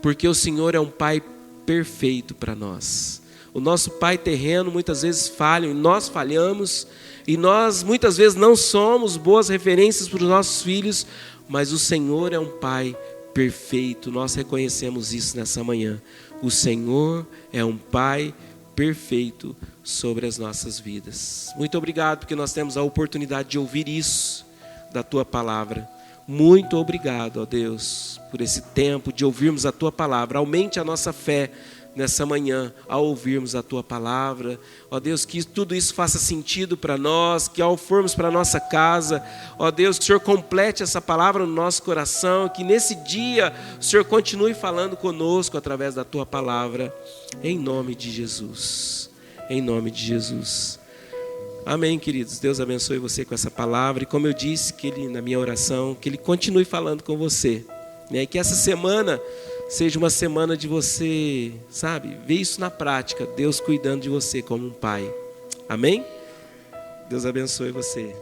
Speaker 4: porque o Senhor é um Pai perfeito para nós. O nosso pai terreno muitas vezes falha e nós falhamos e nós muitas vezes não somos boas referências para os nossos filhos, mas o Senhor é um Pai perfeito. Nós reconhecemos isso nessa manhã. O Senhor é um Pai perfeito sobre as nossas vidas. Muito obrigado porque nós temos a oportunidade de ouvir isso da Tua Palavra. Muito obrigado, ó Deus, por esse tempo de ouvirmos a Tua Palavra. Aumente a nossa fé nessa manhã ao ouvirmos a Tua Palavra. Ó Deus, que tudo isso faça sentido para nós, que ao formos para a nossa casa, ó Deus, que o Senhor complete essa palavra no nosso coração, que nesse dia o Senhor continue falando conosco através da Tua Palavra, em nome de Jesus. Em nome de Jesus. Amém, queridos. Deus abençoe você com essa palavra. E como eu disse, que Ele, na minha oração, que Ele continue falando com você. E que essa semana seja uma semana de você, sabe, ver isso na prática. Deus cuidando de você como um pai. Amém? Deus abençoe você.